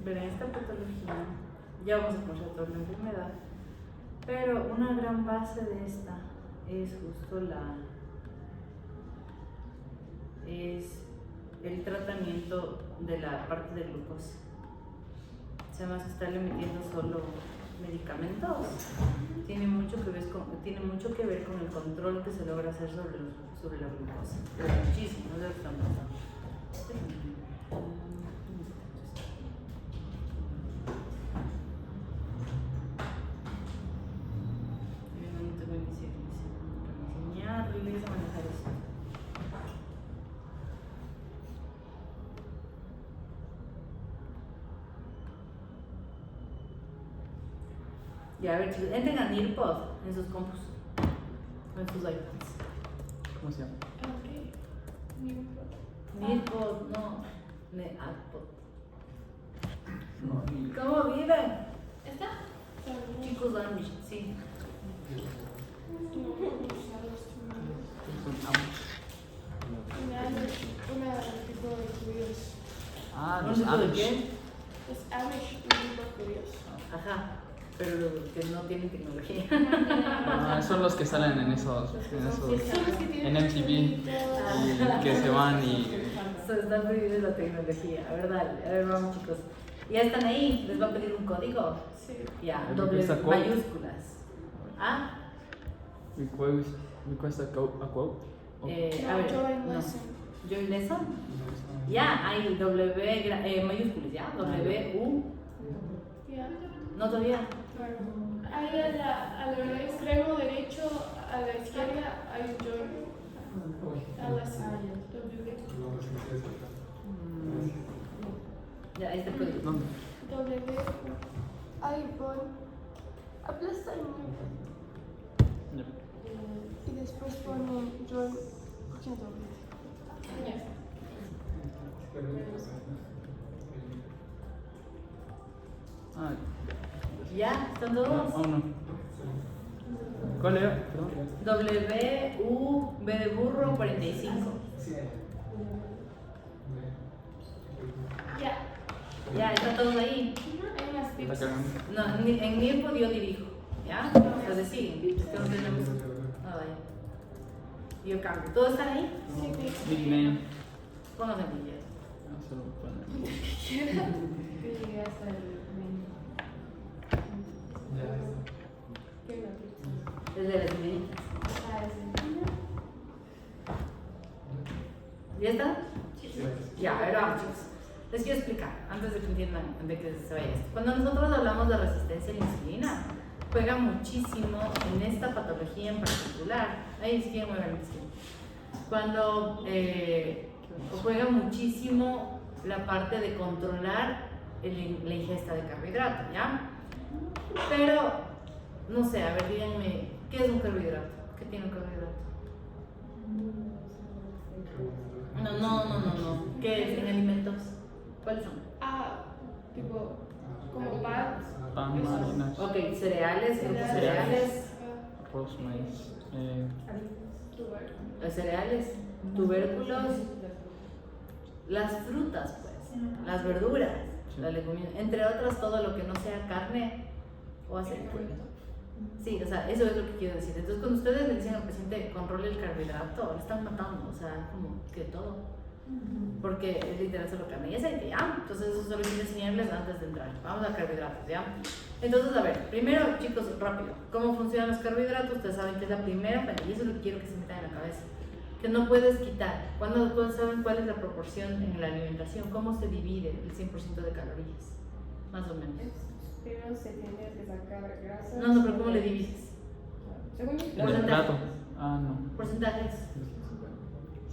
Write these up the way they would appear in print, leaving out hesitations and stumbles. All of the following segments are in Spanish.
verán esta patología, ya vamos a conocer toda la enfermedad, pero una gran base de esta es justo es el tratamiento de la parte de glucosa. Se llama estarle metiendo solo medicamentos. Tiene mucho que ver con el control que se logra hacer sobre la glucosa. Pero muchísimo, no sé lo que están pasando. No tengo enseñarles a manejar eso. Ya, a ver chicos, entren a Nearpod en sus compus o en sus iPads. ¿Cómo se llama? Nearpod, no, Nearpod. No, ¿Cómo viven? ¿Está? Chicos Amish, sí. Una tipo de judíos. Ah, ¿Un los tipo de Amish. qué? Los Amish, un tipo de judíos. Ajá, pero que no tienen tecnología. Ah, son los que salen en esos Son los que tienen en MTV y que se van y Se están prohibiendo la tecnología. A ver, vamos chicos. Ya están ahí, les va a pedir un código. Sí. Ya, ¿Me doble cuesta quote? mayúsculas. ¿Ah? request a quote. A No, ver, join no. lesson. Join lesson. Ya, hay mayúsculas, ya. W, U. Ya. No todavía. Ahí al extremo derecho, a la izquierda, hay un join. A la Ya, ahí está el código. ¿Dónde? W. Ahí pon. Aplasta el número. Ya. Y después pone join. Ya. Ah, ¿Ya? ¿Están todos? no. ¿Cuál era? Perdón. W, U, B de burro, 45. Ya. Ya, ¿están todos ahí? Hay unas Está tips. cagando. No, en Nearpod yo dirijo, ¿ya? O sea, siguen, es que no tenemos nada ahí. Yo cambio. ¿Todos están ahí? Sí, sí. Nickname. Pónganse en billete. No se lo ponen. Que llegué hasta el menú. ¿Qué me El de las meditas. ¿Ya está? Ya, a ver, vamos chicos. Les quiero explicar, antes de que entiendan, de que se vaya esto. Cuando nosotros hablamos de resistencia a la insulina, juega muchísimo en esta patología en particular. Ahí sí quieren mover el esquema. Cuando juega muchísimo la parte de controlar la ingesta de carbohidrato, ¿ya? Pero, no sé, a ver, díganme, ¿qué es un carbohidrato? ¿Qué tiene un carbohidrato? No. ¿Qué es en alimentos? ¿Cuáles son? Tipo, como pan. Pan, harinas, Ok, cereales, grupos cereales, arroz, maíz. los cereales, tubérculos, las frutas, pues, las verduras, las leguminosas, entre otras, todo lo que no sea carne o aceite. Sí, o sea, eso es lo que quiero decir. Entonces, cuando ustedes le dicen al paciente controle el carbohidrato, le están matando, o sea, como que todo. Porque es literal solo carne y aceite, ¿ya? Entonces, eso solo quiero enseñarles antes de entrar. Vamos a carbohidratos, ¿ya? Entonces, a ver, primero, chicos, rápido, ¿cómo funcionan los carbohidratos? Ustedes saben que es la primera fuente, y eso es lo que quiero que se metan en la cabeza. Que no puedes quitar. ¿Cuándo saben cuál es la proporción en la alimentación? ¿Cómo se divide el 100% de calorías? Más o menos. Pero se tiene que sacar grasa. No, pero ¿cómo le divides? Según yo, En el Porcentaje. plato. Ah, no. Porcentajes.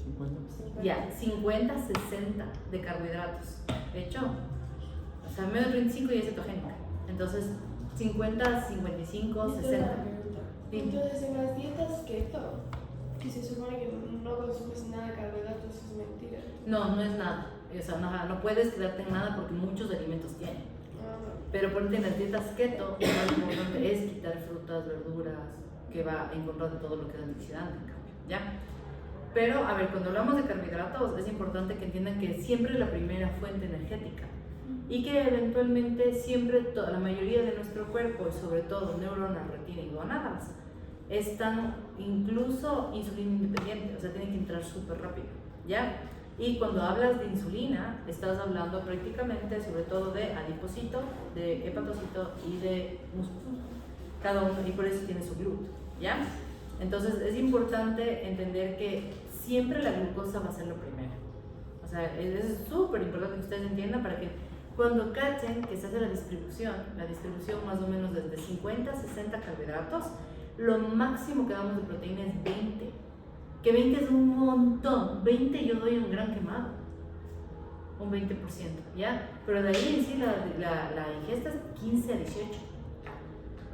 50. Ya, 50, 60 de carbohidratos. De hecho, o sea, menos 35 y es cetogénica. Entonces, 50, 55, 60. Entonces, en las dietas keto, que se supone que no consumes nada de carbohidratos, es mentira. No, no es nada. O sea, no puedes quedarte en nada porque muchos alimentos tienen. Pero ponte en las dietas keto, lo más importante es quitar frutas, verduras, que va en contra de todo lo que es antioxidante, en cambio, ¿ya? Pero, a ver, cuando hablamos de carbohidratos, es importante que entiendan que siempre es la primera fuente energética. y que eventualmente siempre, la mayoría de nuestro cuerpo, y sobre todo neuronas, retina y gonadas, están incluso insulina independiente, o sea, tienen que entrar súper rápido, ¿ya? Y cuando hablas de insulina, estás hablando prácticamente sobre todo de adipocito, de hepatocito y de músculo, cada uno, y por eso tiene su GLUT, ¿ya? Entonces es importante entender que siempre la glucosa va a ser lo primero, o sea, es súper importante que ustedes entiendan para que cuando cachen que se hace la distribución más o menos desde 50 a 60 carbohidratos, lo máximo que damos de proteína es 20, que 20 es un montón. 20 yo doy un gran quemado, un 20%, ¿ya? Pero de ahí en sí la ingesta es 15 a 18,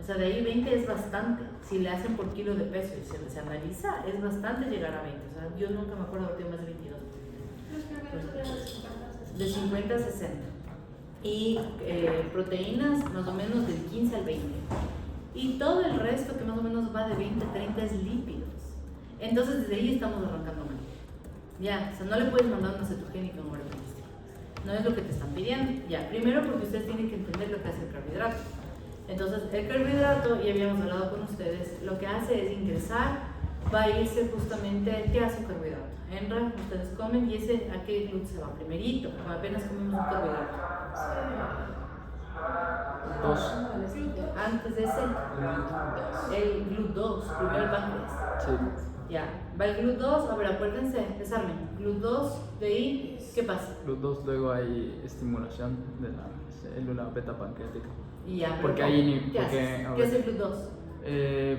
o sea, de ahí 20 es bastante. Si le hacen por kilo de peso y se analiza, es bastante llegar a 20, o sea, yo nunca me acuerdo de más de 22, de 50 a 60, y proteínas más o menos del 15 al 20. Y todo el resto que más o menos va de 20 a 30 es lípidos. Entonces desde ahí estamos arrancando mal. Ya, o sea, no le puedes mandar una cetogénica a un hipercolístico. No es lo que te están pidiendo. Ya, primero porque ustedes tienen que entender lo que hace el carbohidrato. Entonces el carbohidrato, ya habíamos hablado con ustedes, lo que hace es ingresar, va a irse justamente, ¿qué hace un carbohidrato? Entra, ustedes comen y ese a qué GLUT se va primerito, cuando apenas comemos un carbohidrato. Dos. Antes de ese, el GLUT2, primero el páncreas. Sí. Ya, va el GLUT2, a ver, acuérdense, desarmen. GLUT2, de ahí, ¿qué pasa? GLUT2, luego hay estimulación de la célula beta pancreática. Y ya, Porque ¿cómo? ahí ni. ¿Qué haces? ¿Qué hace el GLUT2?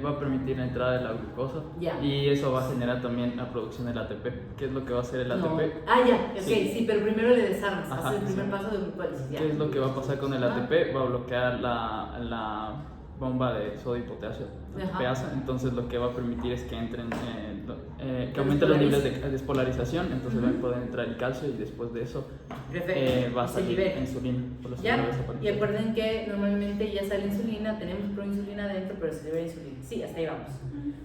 Va a permitir la entrada de la glucosa Ya. y eso va a generar también la producción del ATP. ¿Qué es lo que va a hacer el ATP? No. Ah, ya, ok, Sí. sí, pero primero le desarmas, Ajá, haces el primer sí. paso de glucólisis. Ya. ¿Qué es lo que va a pasar con el Ajá. ATP? Va a bloquear la bomba de sodio y potasio, Ajá. ATPasa. Entonces lo que va a permitir es que entren, que aumenten los niveles de despolarización, entonces va a poder entrar el calcio y después de eso Perfecto. va a Se salir libera. insulina por los ¿Ya? niveles Y aparentes. acuerden que normalmente ya sale insulina, tenemos proinsulina adentro, pero se libera insulina. Sí, hasta ahí vamos.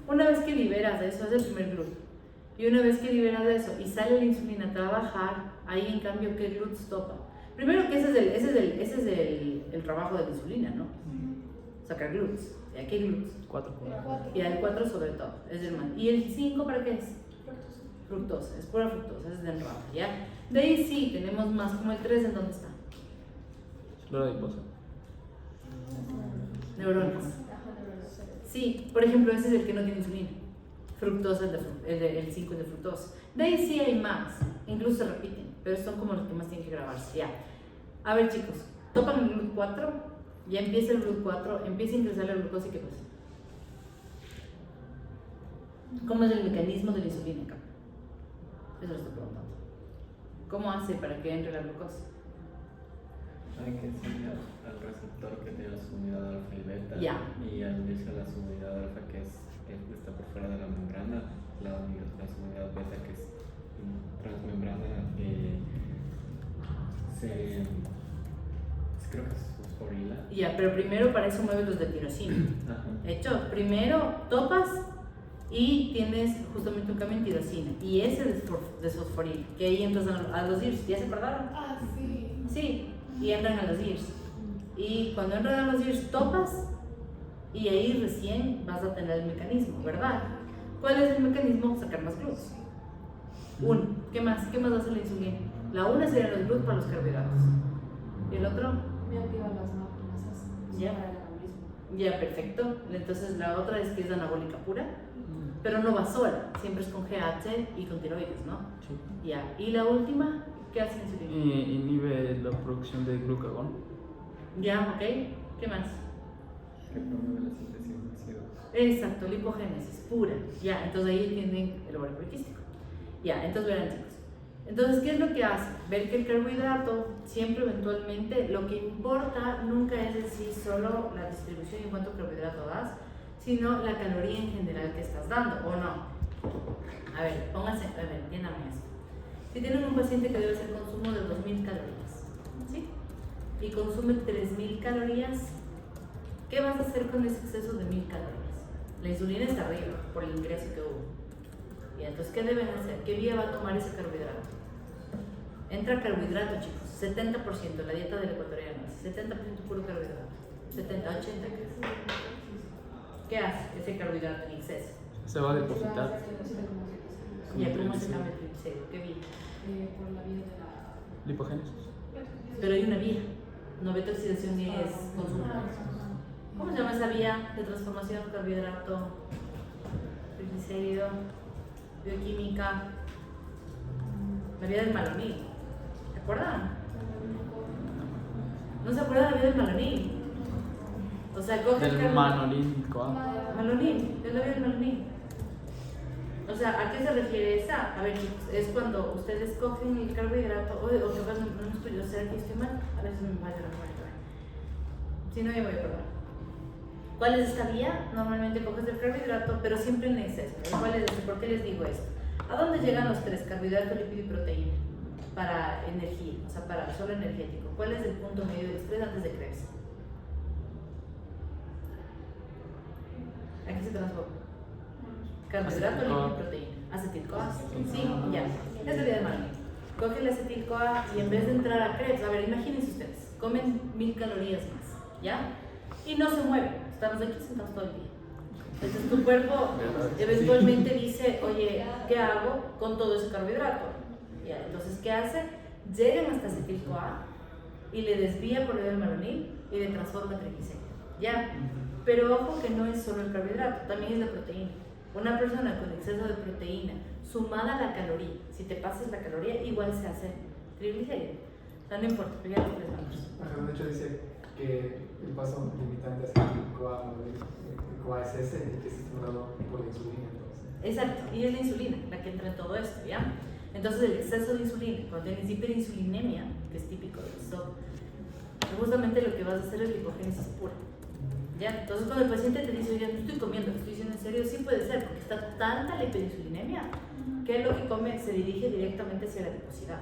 Una vez que liberas eso, es el primer GLUT. Y una vez que liberas eso y sale la insulina a trabajar, ahí en cambio, ¿qué GLUT topa? Primero que ese es el trabajo de la insulina, ¿no? Sacar GLUTs. ¿Y aquí hay GLUTs? 4. Y el 4 sobre todo, es el man. ¿Y el 5 para qué es? Fructosa, es pura fructosa, es de enrama, ¿ya? De ahí sí, tenemos más, como el 3, ¿en dónde está? Cloro adiposa. Neuronas. Sí, por ejemplo, ese es el que no tiene insulina. Fructosa, el 5 es de fructosa. De ahí sí hay más, incluso se repiten, pero son como los que más tienen que grabarse, ya. A ver chicos, topan el GLUT 4, ya empieza el GLUT 4, empieza a ingresar la glucosa y ¿qué pasa? ¿Cómo es el mecanismo de la insulina acá? Eso lo estoy preguntando. ¿Cómo hace para que entre la glucosa? Hay que enseñar al receptor que tiene la subunidad alfa y beta. Ya. Y al unirse a la subunidad alfa que está por fuera de la membrana, la subunidad beta que es transmembrana, creo que es fosforila. Ya, pero primero para eso mueves los de tirosina. Ajá. Hecho, primero topas y tienes justamente un cambio en tirosina y ese desfosforila, que ahí entras a los IRS, ¿ya se acordaron? Ah, sí. Sí, y entran a los IRS. Y cuando entran a los IRS topas y ahí recién vas a tener el mecanismo, ¿verdad? ¿Cuál es el mecanismo? Sacar más GLUT. Uno, ¿qué más? ¿Qué más hace la insulina? La una sería los GLUT para los carbohidratos. ¿Y el otro? Me activan las máquinas Ya. para el anabolismo. Ya, perfecto. Entonces la otra es que es anabólica pura, pero no va sola, siempre es con GH y con tiroides, ¿no? Sí. Ya, y la última, ¿qué hace la insulina? Inhibe la producción de glucagón. Ya, ok, ¿qué más? Que promueve la síntesis de ácidos. Exacto, lipogénesis pura. Ya, entonces ahí tienen el ovario poliquístico. Ya, entonces verán chicos. Entonces, ¿qué es lo que hace? Ver que el carbohidrato siempre eventualmente, lo que importa nunca es en sí solo la distribución y cuánto carbohidrato das, sino la caloría en general que estás dando, ¿o no? A ver, pónganse, a ver, entiéndame esto. Si tienen un paciente que debe hacer consumo de 2000 calorías, ¿sí? Y consume 3000 calorías, ¿qué vas a hacer con ese exceso de 1000 calorías? La insulina está arriba por el ingreso que hubo. Y entonces, ¿qué deben hacer? ¿Qué vía va a tomar ese carbohidrato? Entra carbohidrato, chicos. 70%, la dieta del ecuatoriano, 70% puro carbohidrato, 70, 80 creo. ¿Qué hace ese carbohidrato en exceso? Se va a depositar. ¿Y cómo se cambia el triglicérido? ¿Qué vía? Por la vía de la... Lipogénesis. Pero hay una vía, no beta oxidación ni es consumo. ¿Cómo se llama esa vía de transformación? Carbohidrato, triglicérido, bioquímica, la vía del malonil. ¿Se acuerdan? ¿No se acuerdan de la vía del malonil? O sea, coge Del manolín, malonil, es la vía del malonil. O sea, ¿a qué se refiere esa? A ver, chicos, es cuando ustedes cogen el carbohidrato, o capaz no estoy, o sea, que estoy mal, a veces me falla la memoria. Si no, yo voy a probar. ¿Cuál es esta vía? Normalmente coges el carbohidrato, pero siempre en exceso. ¿Cuál es este? ¿Por qué les digo esto? ¿A dónde llegan los tres? Carbohidrato, lípido y proteína. Para energía, o sea, para solo energético. ¿Cuál es el punto medio del estrés antes de Krebs? Aquí se transforma. Carbohidrato, lípido y proteína. Acetil-CoA. Sí, ya. Es la vía del malonil. Coge el acetil-CoA y en vez de entrar a Krebs, a ver, imagínense ustedes, comen 1000 calorías más, ¿ya? Y no se mueven. Estamos aquí sentados todo el día. Entonces tu cuerpo eventualmente dice, oye, ¿qué hago con todo ese carbohidrato? Ya, entonces, ¿qué hace? Llegan hasta acetil-CoA y le desvía por el del malonil y le transforma en triglicéridos. ¿Ya? Pero ojo que no es solo el carbohidrato, también es la proteína. Una persona con exceso de proteína sumada a la caloría, si te pasas la caloría, igual se hace triglicéridos. O sea, no importa, pero ya lo pensamos. Ajá, de hecho dice que el paso limitante es el CoA es ese, que es estimulado por la insulina. Entonces. Exacto, y es la insulina la que entra en todo esto, ¿ya? Entonces el exceso de insulina, cuando tienes hiperinsulinemia, que es típico del SOP, justamente lo que vas a hacer es lipogénesis pura. ¿Ya? Entonces cuando el paciente te dice, oye, no estoy comiendo, lo estoy diciendo en serio, sí puede ser, porque está tanta la hiperinsulinemia que lo que come se dirige directamente hacia la adiposidad.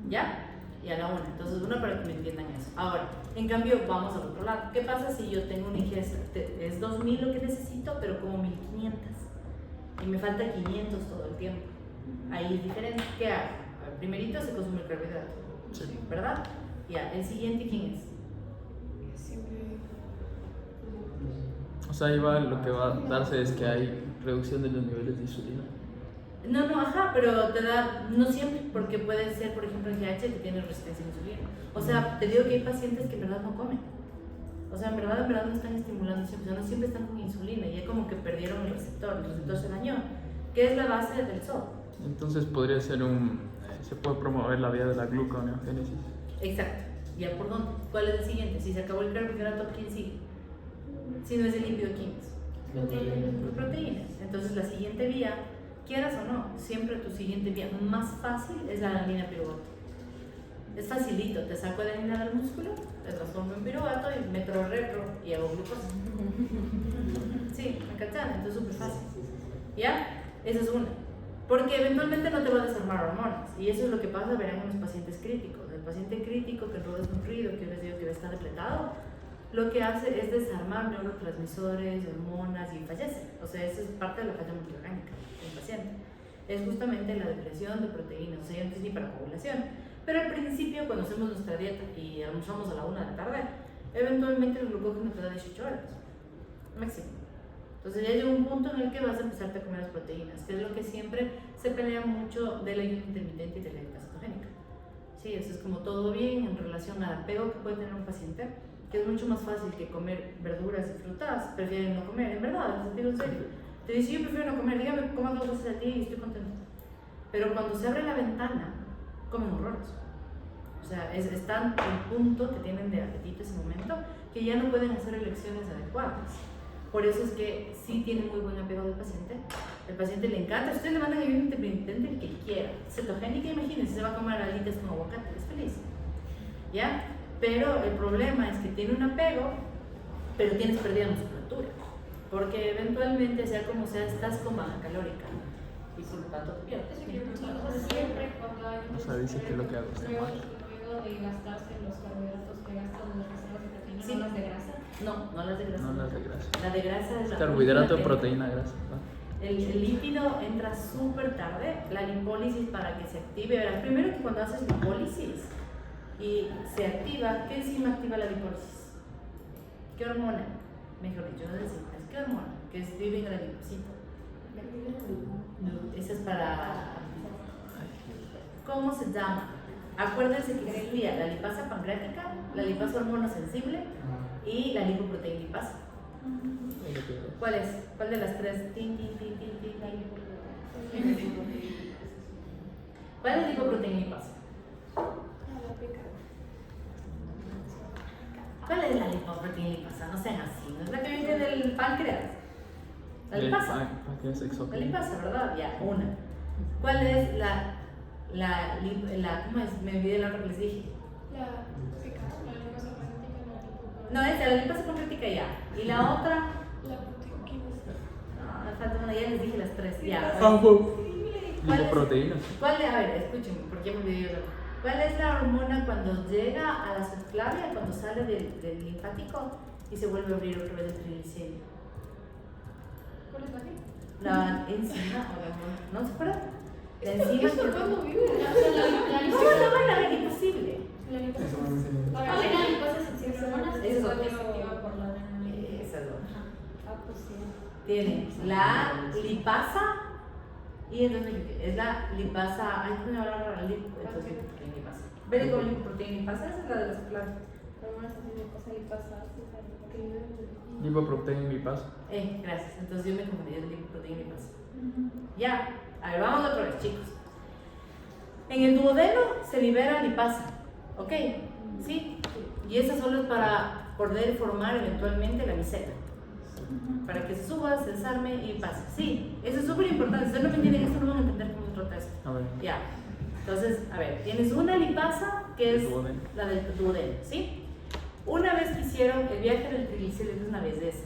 ¿Ya? Y a la una. Entonces, una para que me entiendan eso. Ahora, en cambio, vamos al otro lado. ¿Qué pasa si yo tengo una ingesta? Es 2000 lo que necesito, pero como 1500. Y me falta 500 todo el tiempo. Ahí es diferente. ¿Qué hago? Primerito se consume el carbohidrato. Sí. ¿Verdad? Ya, el siguiente, ¿quién es? O sea, ahí va, lo que va a darse es que hay reducción de los niveles de insulina. No, ajá, pero te da, no siempre, porque puede ser, por ejemplo, en GH que tiene resistencia a la insulina. O sea, te digo que hay pacientes que en verdad no comen. O sea, en verdad no están estimulando siempre, o sea, no siempre están con insulina y es como que perdieron el receptor se dañó, que es la base del SOP. Entonces podría ser se puede promover la vía de la gluconeogénesis. Exacto. ¿Ya por dónde? ¿Cuál es el siguiente? Si se acabó el carbohidrato, ¿quién sigue? Si no es el lípido, ¿quién es? Proteínas. Entonces la siguiente vía, quieras o no, siempre tu siguiente vía más fácil es la adenina piruvato. Es facilito, te saco adenina del músculo, te transformo en piruvato y meto retro y hago glucosa. Sí, ¿me cachan? Entonces es súper fácil. ¿Ya? Esa es una. Porque eventualmente no te va a desarmar hormonas. Y eso es lo que pasa, verán, en los pacientes críticos. El paciente crítico que no es nutrido, que yo les digo que está depletado, lo que hace es desarmar neurotransmisores, hormonas y fallece. O sea, eso es parte de la falla multiorgánica del paciente. Es justamente la depresión de proteínas, o sea, ya no es ni para coagulación. Pero al principio, cuando hacemos nuestra dieta y almorzamos a la 1 de la tarde, eventualmente el glucógeno te da 18 horas, máximo. Entonces ya llega un punto en el que vas a empezarte a comer las proteínas, que es lo que siempre se pelea mucho del ayuno intermitente y de la dieta cetogénica. Sí, eso es como todo bien en relación al apego que puede tener un paciente, que es mucho más fácil que comer verduras y frutas, prefieren no comer, en verdad, les digo en serio. Te dice, yo prefiero no comer, dígame, coma 2 veces al día y estoy contento. Pero cuando se abre la ventana, comen horrores. O sea, es tanto el punto que tienen de apetito ese momento que ya no pueden hacer elecciones adecuadas. Por eso es que sí tiene muy buen apego del paciente. El paciente le encanta. Ustedes le mandan ayuno intermitente el que quiera. Cetogénica, imagínense, se va a comer alitas con aguacate, es feliz. ¿Ya? Pero el problema es que tiene un apego, pero tienes pérdida de musculatura. Porque eventualmente, sea como sea, estás con baja calórica. Y por lo tanto te pierdes. Siempre cuando hay O sea, dice que lo que hago está mal. Luego de gastarse los carbohidratos que gastan las reservas de proteína, Sí. no las de grasa. No las de grasa. No las de grasa. La de grasa es la Carbohidrato, última proteína, grasa. El lípido entra súper tarde, la lipólisis para que se active. Verás, primero que cuando haces lipólisis, y se activa. ¿Qué enzima activa la lipólisis? ¿Qué hormona? Mejor dicho, no es enzima, es qué hormona, que vive en el adipocito. Esa es para... ¿Cómo se llama? Acuérdense que existía la lipasa pancreática, la lipasa hormonosensible y la lipoproteína lipasa. ¿Cuál es? ¿Cuál de las tres? Tin, tin, tin, tin, tin, tin. ¿Cuál es la lipoproteína lipasa? ¿Cuál es la lipoproteína lipasa? No sean así, ¿no es la que viene del páncreas? La lipasa. La lipasa, ¿verdad? Ya, una. ¿Cuál es ¿cómo es? Me olvidé la otra que les dije. No, esa, la lipasa pancreática ya. Y la otra. No, me falta una, ya les dije las tres. Ya. Lipoproteínas. A ver, escúchenme, porque ya me olvidé yo. ¿Cuál es la hormona cuando llega a la subclavia, cuando sale del linfático y se vuelve a abrir otra vez el triglicérido? ¿Cuál es la que? La enzima o la hormona. ¿No se acuerdan? La enzima ¿Esto que. cuándo vive? ¿Cómo la van a ver? Imposible. Eso me enseñó. Ahora, la liposa es hormonas Eso es que otra. se activa por la adrenalina. Esa es otra. Ah, pues sí. Tiene la lipasa y entonces es la lipasa. Ay, ¿cómo me va a entonces lipoproteína lipasa. ¿Ven cómo lipoproteína lipasa? Esa es la de las claves. Hormonas así de cosa lipasa, Lipoproteína lipasa. Gracias. Entonces yo me confundí de lipoproteína lipasa. Ya. A ver, vamos otra vez, chicos. En el duodeno se libera lipasa. ¿Ok? ¿Sí? Y esa solo es para poder formar eventualmente la micela. Para que se suba, se desarme y pase. Sí, eso es súper importante. Si ustedes no me entienden esto, no van a entender cómo se trata eso. A ver. Ya. Entonces, a ver, tienes una lipasa que es Duodeno. la del duodeno, ¿sí? Una vez que hicieron el viaje del triglicérido, es una vez de esa.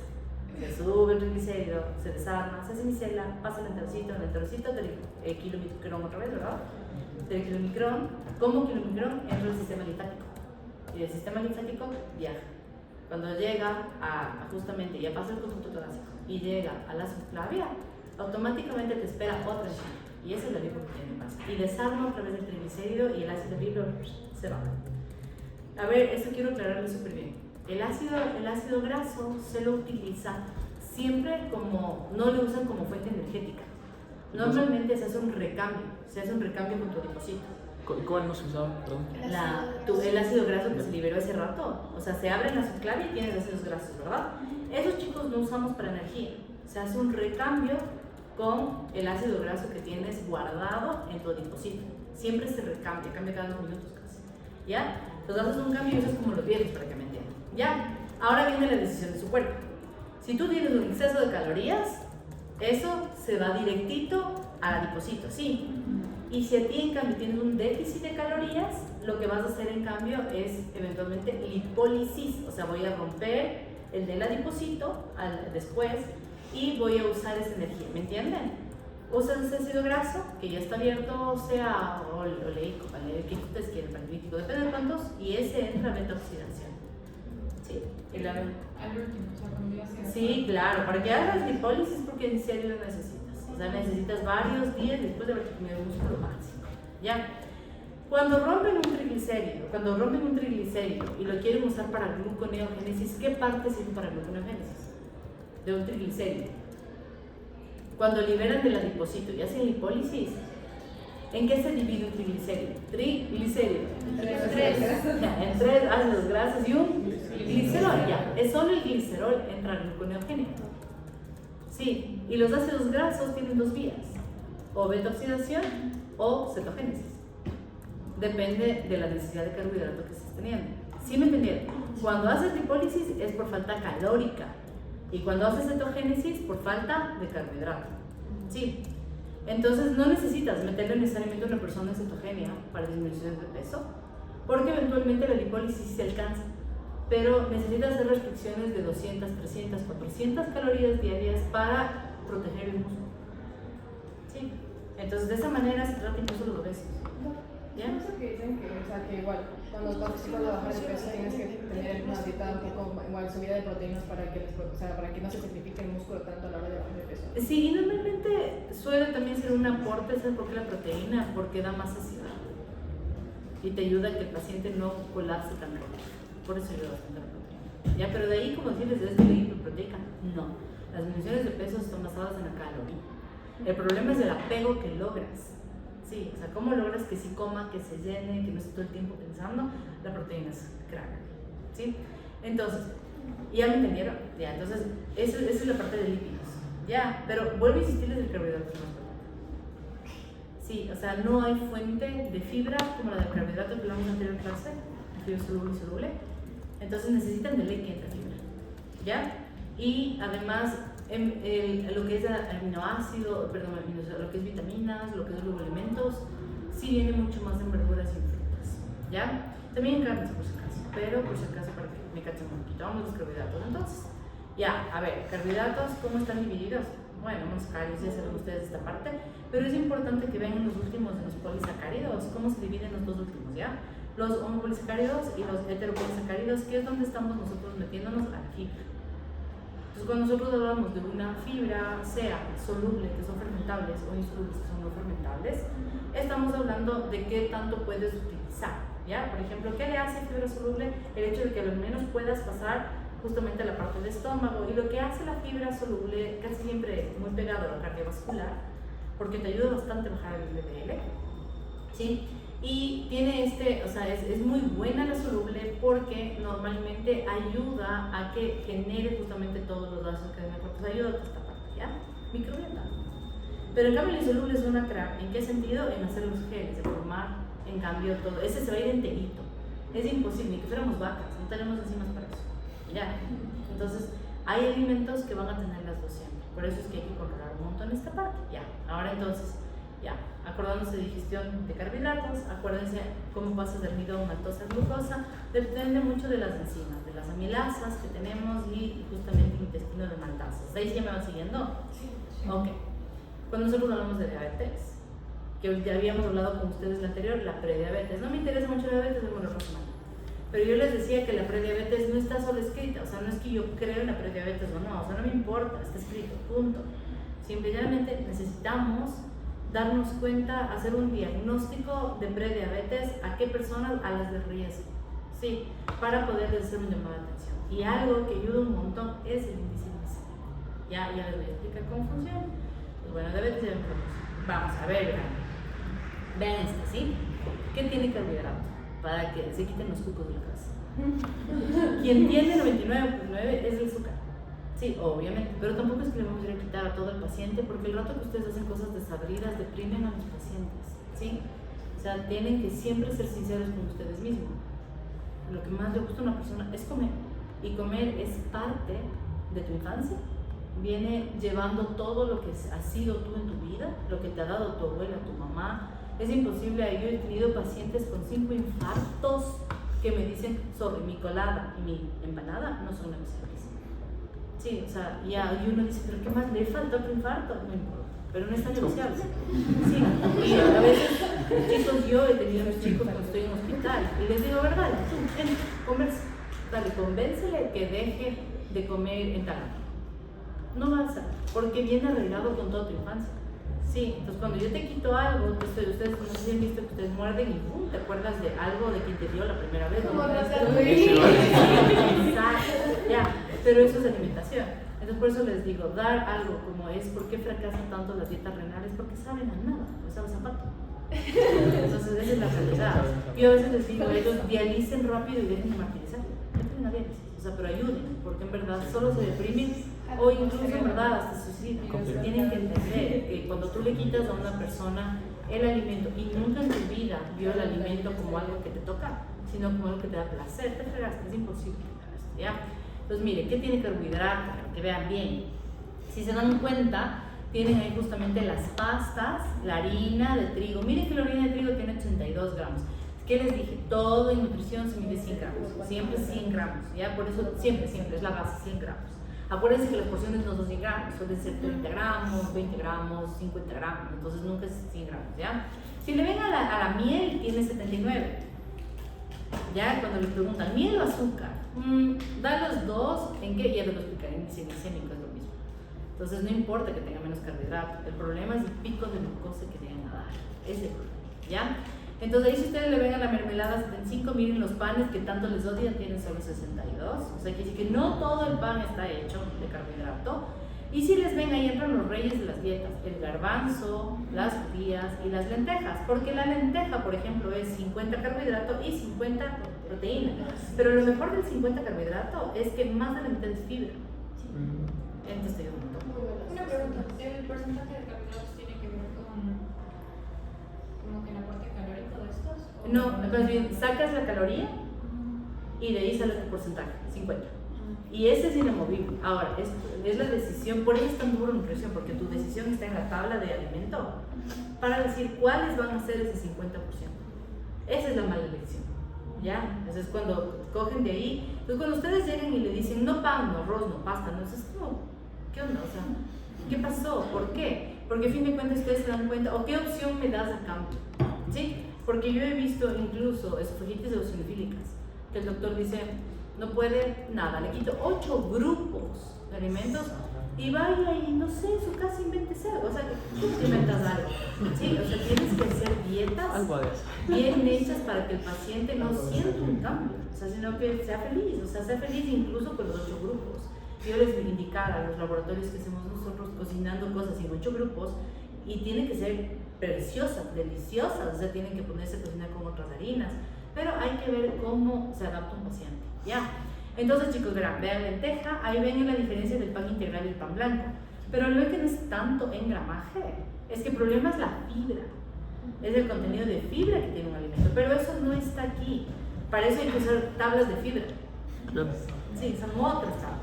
Se sube el triglicérido, se desarma, se hace micela, pasa el enterocito del kilomicrón otra vez, ¿verdad? Del kilomicrón, como kilomicrón entra al sistema linfático. Y del sistema linfático viaja. Cuando llega justamente, ya pasa el conducto torácico y llega a la subclavia, automáticamente te espera otra enzima. Y esa es la lipoproteína lipasa. Y desarma a través del triglicérido y el ácido fibro se va. A ver, eso quiero aclararlo súper bien. El ácido graso se lo utiliza siempre como, no lo usan como fuente energética. Normalmente se hace un recambio con tu adipocito. ¿Cuál no se usaba? Perdón. El ácido graso que se liberó hace rato, o sea, se abre en la subclavia y tienes ácidos grasos, ¿verdad? Esos chicos no usamos para energía, se hace un recambio con el ácido graso que tienes guardado en tu adipocito. Siempre se recambia, cambia cada 2 minutos casi. ¿Ya? Entonces haces un cambio y eso es como los viejos para que me entiendan. ¿Ya? Ahora viene la decisión de su cuerpo. Si tú tienes un exceso de calorías, eso se va directito al adipocito, ¿sí? Y si a ti en cambio tienes un déficit de calorías, lo que vas a hacer en cambio es eventualmente lipólisis, o sea, voy a romper el del adipocito después y voy a usar esa energía, ¿me entienden? Usas ese ácido graso que ya está abierto, sea oleico, que ustedes quieren, palmítico, depende de cuántos, y ese entra a beta-oxidación. ¿Sí? Al último, o sea, cuando ya sea. Sí, claro, para que hagas lipólisis porque en serio lo necesitas. O sea, necesitas varios días después de haber comido músculo básico. ¿Ya? Cuando rompen un triglicérido y lo quieren usar para gluconeogénesis, ¿qué parte sirve para gluconeogénesis? De un triglicérido. Cuando liberan del adipocito y hacen lipólisis, ¿en qué se divide un triglicérido? Triglicérido. En 3 ácidos grasos y un glicerol, ya. Es solo el glicerol entra al gluconeogénico. Sí, y los ácidos grasos tienen 2 vías, o beta-oxidación o cetogénesis. Depende de la densidad de carbohidrato que estés teniendo. ¿Sí me entendieron? Cuando haces lipólisis es por falta calórica y cuando haces cetogénesis por falta de carbohidrato. Sí. Entonces no necesitas meterle necesariamente a una persona en cetogenia para disminución de peso, porque eventualmente la lipólisis se alcanza, pero necesitas hacer restricciones de 200, 300, 400 calorías diarias para proteger el músculo. Sí. Entonces de esa manera se trata incluso los obesos. ¿Ya? Es eso que dicen que, o sea, que igual, cuando vas a bajar de peso tienes que tener una dieta un poco igual subida de proteínas para que no se sacrifique el músculo tanto a la hora de bajar de peso. Sí, y normalmente suele también ser un aporte, ¿sabes por qué la proteína? Porque da más saciedad. y te ayuda a que el paciente no colapse tan rápido. Por eso ayuda bastante la proteína. Ya, pero de ahí, como decirles, ¿debes tener hiperproteica? No. Las disminuciones de peso están basadas en la caloría. El problema es el apego que logras. Sí, o sea, ¿cómo logras que sí coma, que se llene, que no esté todo el tiempo pensando? La proteína es crack. ¿Sí? Entonces, ¿ya me entendieron? Ya, entonces, esa es la parte de lípidos. Ya, pero vuelvo a insistirles el carbohidrato es más importante. Sí, o sea, no hay fuente de fibra como la del carbohidrato que hablamos en la anterior clase, fibra soluble y soluble. Entonces necesitan de ley que entre fibra. ¿Ya? Y además, lo que es aminoácido, perdón, lo que es vitaminas, lo que es luego alimentos, sí viene mucho más en verduras y en frutas. ¿Ya? También en carnes, por si acaso, pero por si acaso para que me cachen un poquito. Vamos a los carbohidratos entonces. Ya, a ver, carbohidratos, ¿cómo están divididos? Bueno, monosacáridos, ya saben ustedes esta parte, pero es importante que vean los últimos de los polisacáridos, cómo se dividen los dos últimos, ¿ya? Los homopolisacáridos y los heteropolisacáridos, que es donde estamos nosotros metiéndonos a la fibra. Entonces, cuando nosotros hablamos de una fibra, sea soluble, que son fermentables, o insolubles, que son no fermentables, estamos hablando de qué tanto puedes utilizar, ¿ya? Por ejemplo, ¿qué le hace fibra soluble? El hecho de que al menos puedas pasar justamente a la parte del estómago, y lo que hace la fibra soluble, casi siempre muy pegado a la cardiovascular, porque te ayuda bastante a bajar el LDL, ¿sí? Y tiene o sea, es muy buena la soluble porque normalmente ayuda a que genere justamente todos los vasos que cadena corta, ayuda a esta parte, ¿ya? Microbiota. Pero en cambio la insoluble es una crack, ¿en qué sentido? En hacer los geles, de formar, en cambio todo, ese se va a ir enterito, es imposible, ni que fuéramos vacas, no tenemos enzimas para eso, ¿ya? Entonces, hay alimentos que van a tener las dos siempre, por eso es que hay que controlar un montón esta parte, ya. Ahora entonces, ya, acordándose de digestión de carbohidratos, acuérdense cómo pasas de almidón, maltosa, glucosa, depende mucho de las enzimas, de las amilasas que tenemos y justamente el intestino de maltasas. ¿Ahí sí ya me van siguiendo? Sí. Ok. Cuando nosotros hablamos de diabetes, que ya habíamos hablado con ustedes la anterior, la prediabetes, no me interesa mucho la diabetes, vemos la próxima. Pero yo les decía que la prediabetes no está solo escrita, o sea, no es que yo creo en la prediabetes o no, o sea, no me importa, está escrito, punto. Simplemente necesitamos darnos cuenta, hacer un diagnóstico de prediabetes a qué personas, a las de riesgo, sí, para poderles hacer un llamado de atención. Y algo que ayuda un montón es el índice glicémico. Ya les voy a explicar cómo funciona. Pues bueno, diabetes ya vamos a ver, vean esto, ¿sí? ¿Qué tiene carbohidrato? Para que se quiten los cucos de la casa. Quien tiene 99.9 es el azúcar. Sí, obviamente, pero tampoco es que le vamos a ir a quitar a todo el paciente, porque el rato que ustedes hacen cosas desabridas deprimen a los pacientes, ¿sí? O sea, tienen que siempre ser sinceros con ustedes mismos. Lo que más le gusta a una persona es comer, y comer es parte de tu infancia. Viene llevando todo lo que has sido tú en tu vida, lo que te ha dado tu abuela, tu mamá. Es imposible, yo he tenido pacientes con 5 infartos que me dicen, sorry, mi colada y mi empanada no son negociables. Sí, o sea, y uno dice, pero ¿qué más? ¿Le falta otro infarto? No importa, pero no está negociable. Sí, y a veces, chicos, yo he tenido a mis chicos cuando estoy en hospital y les digo, ¿verdad? Dale, convéncele que deje de comer ensalada. No va a ser, porque viene arreglado con toda tu infancia. Sí, entonces cuando yo te quito algo, ustedes no sé si han visto que ustedes muerden y ¡pum! Te acuerdas de algo de quien te dio la primera vez. Como ¿no? las Exacto, ya, pero eso es alimentación. Entonces por eso les digo, dar algo como es, ¿por qué fracasan tanto las dietas renales? Porque saben a nada, pues saben zapato. Entonces esa es la realidad. Yo a veces les digo, ellos dialicen rápido y dejen de martirizar. Entren a diálisis, o sea, pero ayuden, porque en verdad solo se deprimen o incluso en verdad hasta suicidio. Tienen que entender que cuando tú le quitas a una persona el alimento y nunca en tu vida vio el alimento como algo que te toca, sino como algo que te da placer, te fregaste, es imposible. ¿Ya? Entonces mire, ¿qué tiene carbohidrato? Para que vean bien. Si se dan cuenta, tienen ahí justamente las pastas, la harina de trigo. Miren que la harina de trigo tiene 82 gramos. ¿Qué les dije? Todo en nutrición se mide 100 gramos, siempre 100 gramos, ¿ya? Por eso siempre es la base, 100 gramos. Acuérdense que las porciones no son 100 gramos, suelen ser 30 gramos, 20 gramos, 50 gramos, entonces nunca es 100 gramos, ¿ya? Si le ven a la miel, tiene 79, ¿ya? Cuando le preguntan, ¿miel o azúcar? Da los dos, ¿en qué? Ya les voy a explicar, en índice glicémico es lo mismo. Entonces no importa que tenga menos carbohidrato, el problema es el pico de glucosa que llegan a dar, ese es el problema, ¿ya? Entonces ahí si ustedes le ven a la mermelada 75, miren los panes que tanto les odian, tienen solo 62. O sea, quiere decir que no todo el pan está hecho de carbohidrato. Y si les ven, ahí entran los reyes de las dietas, el garbanzo, las judías y las lentejas, porque la lenteja, por ejemplo, es 50 carbohidrato y 50 proteína, pero lo mejor del 50 carbohidrato es que más de la mitad es fibra. Entonces te digo un montón. Una pregunta, ¿el porcentaje de carbohidratos tiene que ver con como que el aporte calórico de estos? ¿O No, más bien, sacas la caloría y de ahí sale el porcentaje, 50. Y ese es inamovible. Ahora, es la decisión, por eso es tan duro nutrición, porque tu decisión está en la tabla de alimento para decir cuáles van a ser ese 50%. Esa es la mala elección, ¿ya? Entonces cuando cogen de ahí, entonces cuando ustedes llegan y le dicen no pan, no arroz, no pasta, no, es como, ¿qué onda? O sea, ¿qué pasó? ¿Por qué? Porque a fin de cuentas ustedes se dan cuenta, o qué opción me das a cambio, ¿sí? Porque yo he visto incluso esofagititis eosinofílicas, que el doctor dice, no puede nada, le quito 8 grupos de alimentos y vaya y no sé, en su casa invéntese algo, o sea, tú te inventas algo, ¿sí? O sea, tienes que hacer dietas Algo de eso. bien hechas para que el paciente no sienta un cambio, o sea, sino que sea feliz, o sea, sea feliz incluso con los 8 grupos. Yo les indicaba a los laboratorios que hacemos nosotros cocinando cosas en 8 grupos y tienen que ser preciosas, deliciosas, o sea, tienen que ponerse a cocinar con otras harinas, pero hay que ver cómo se adapta un paciente, ¿ya? Entonces, chicos, vean lenteja, ahí ven la diferencia del pan integral y el pan blanco, pero lo que no es tanto en gramaje, es que el problema es la fibra, es el contenido de fibra que tiene un alimento, pero eso no está aquí, para eso hay que usar tablas de fibra, Claro. sí, son otras tablas.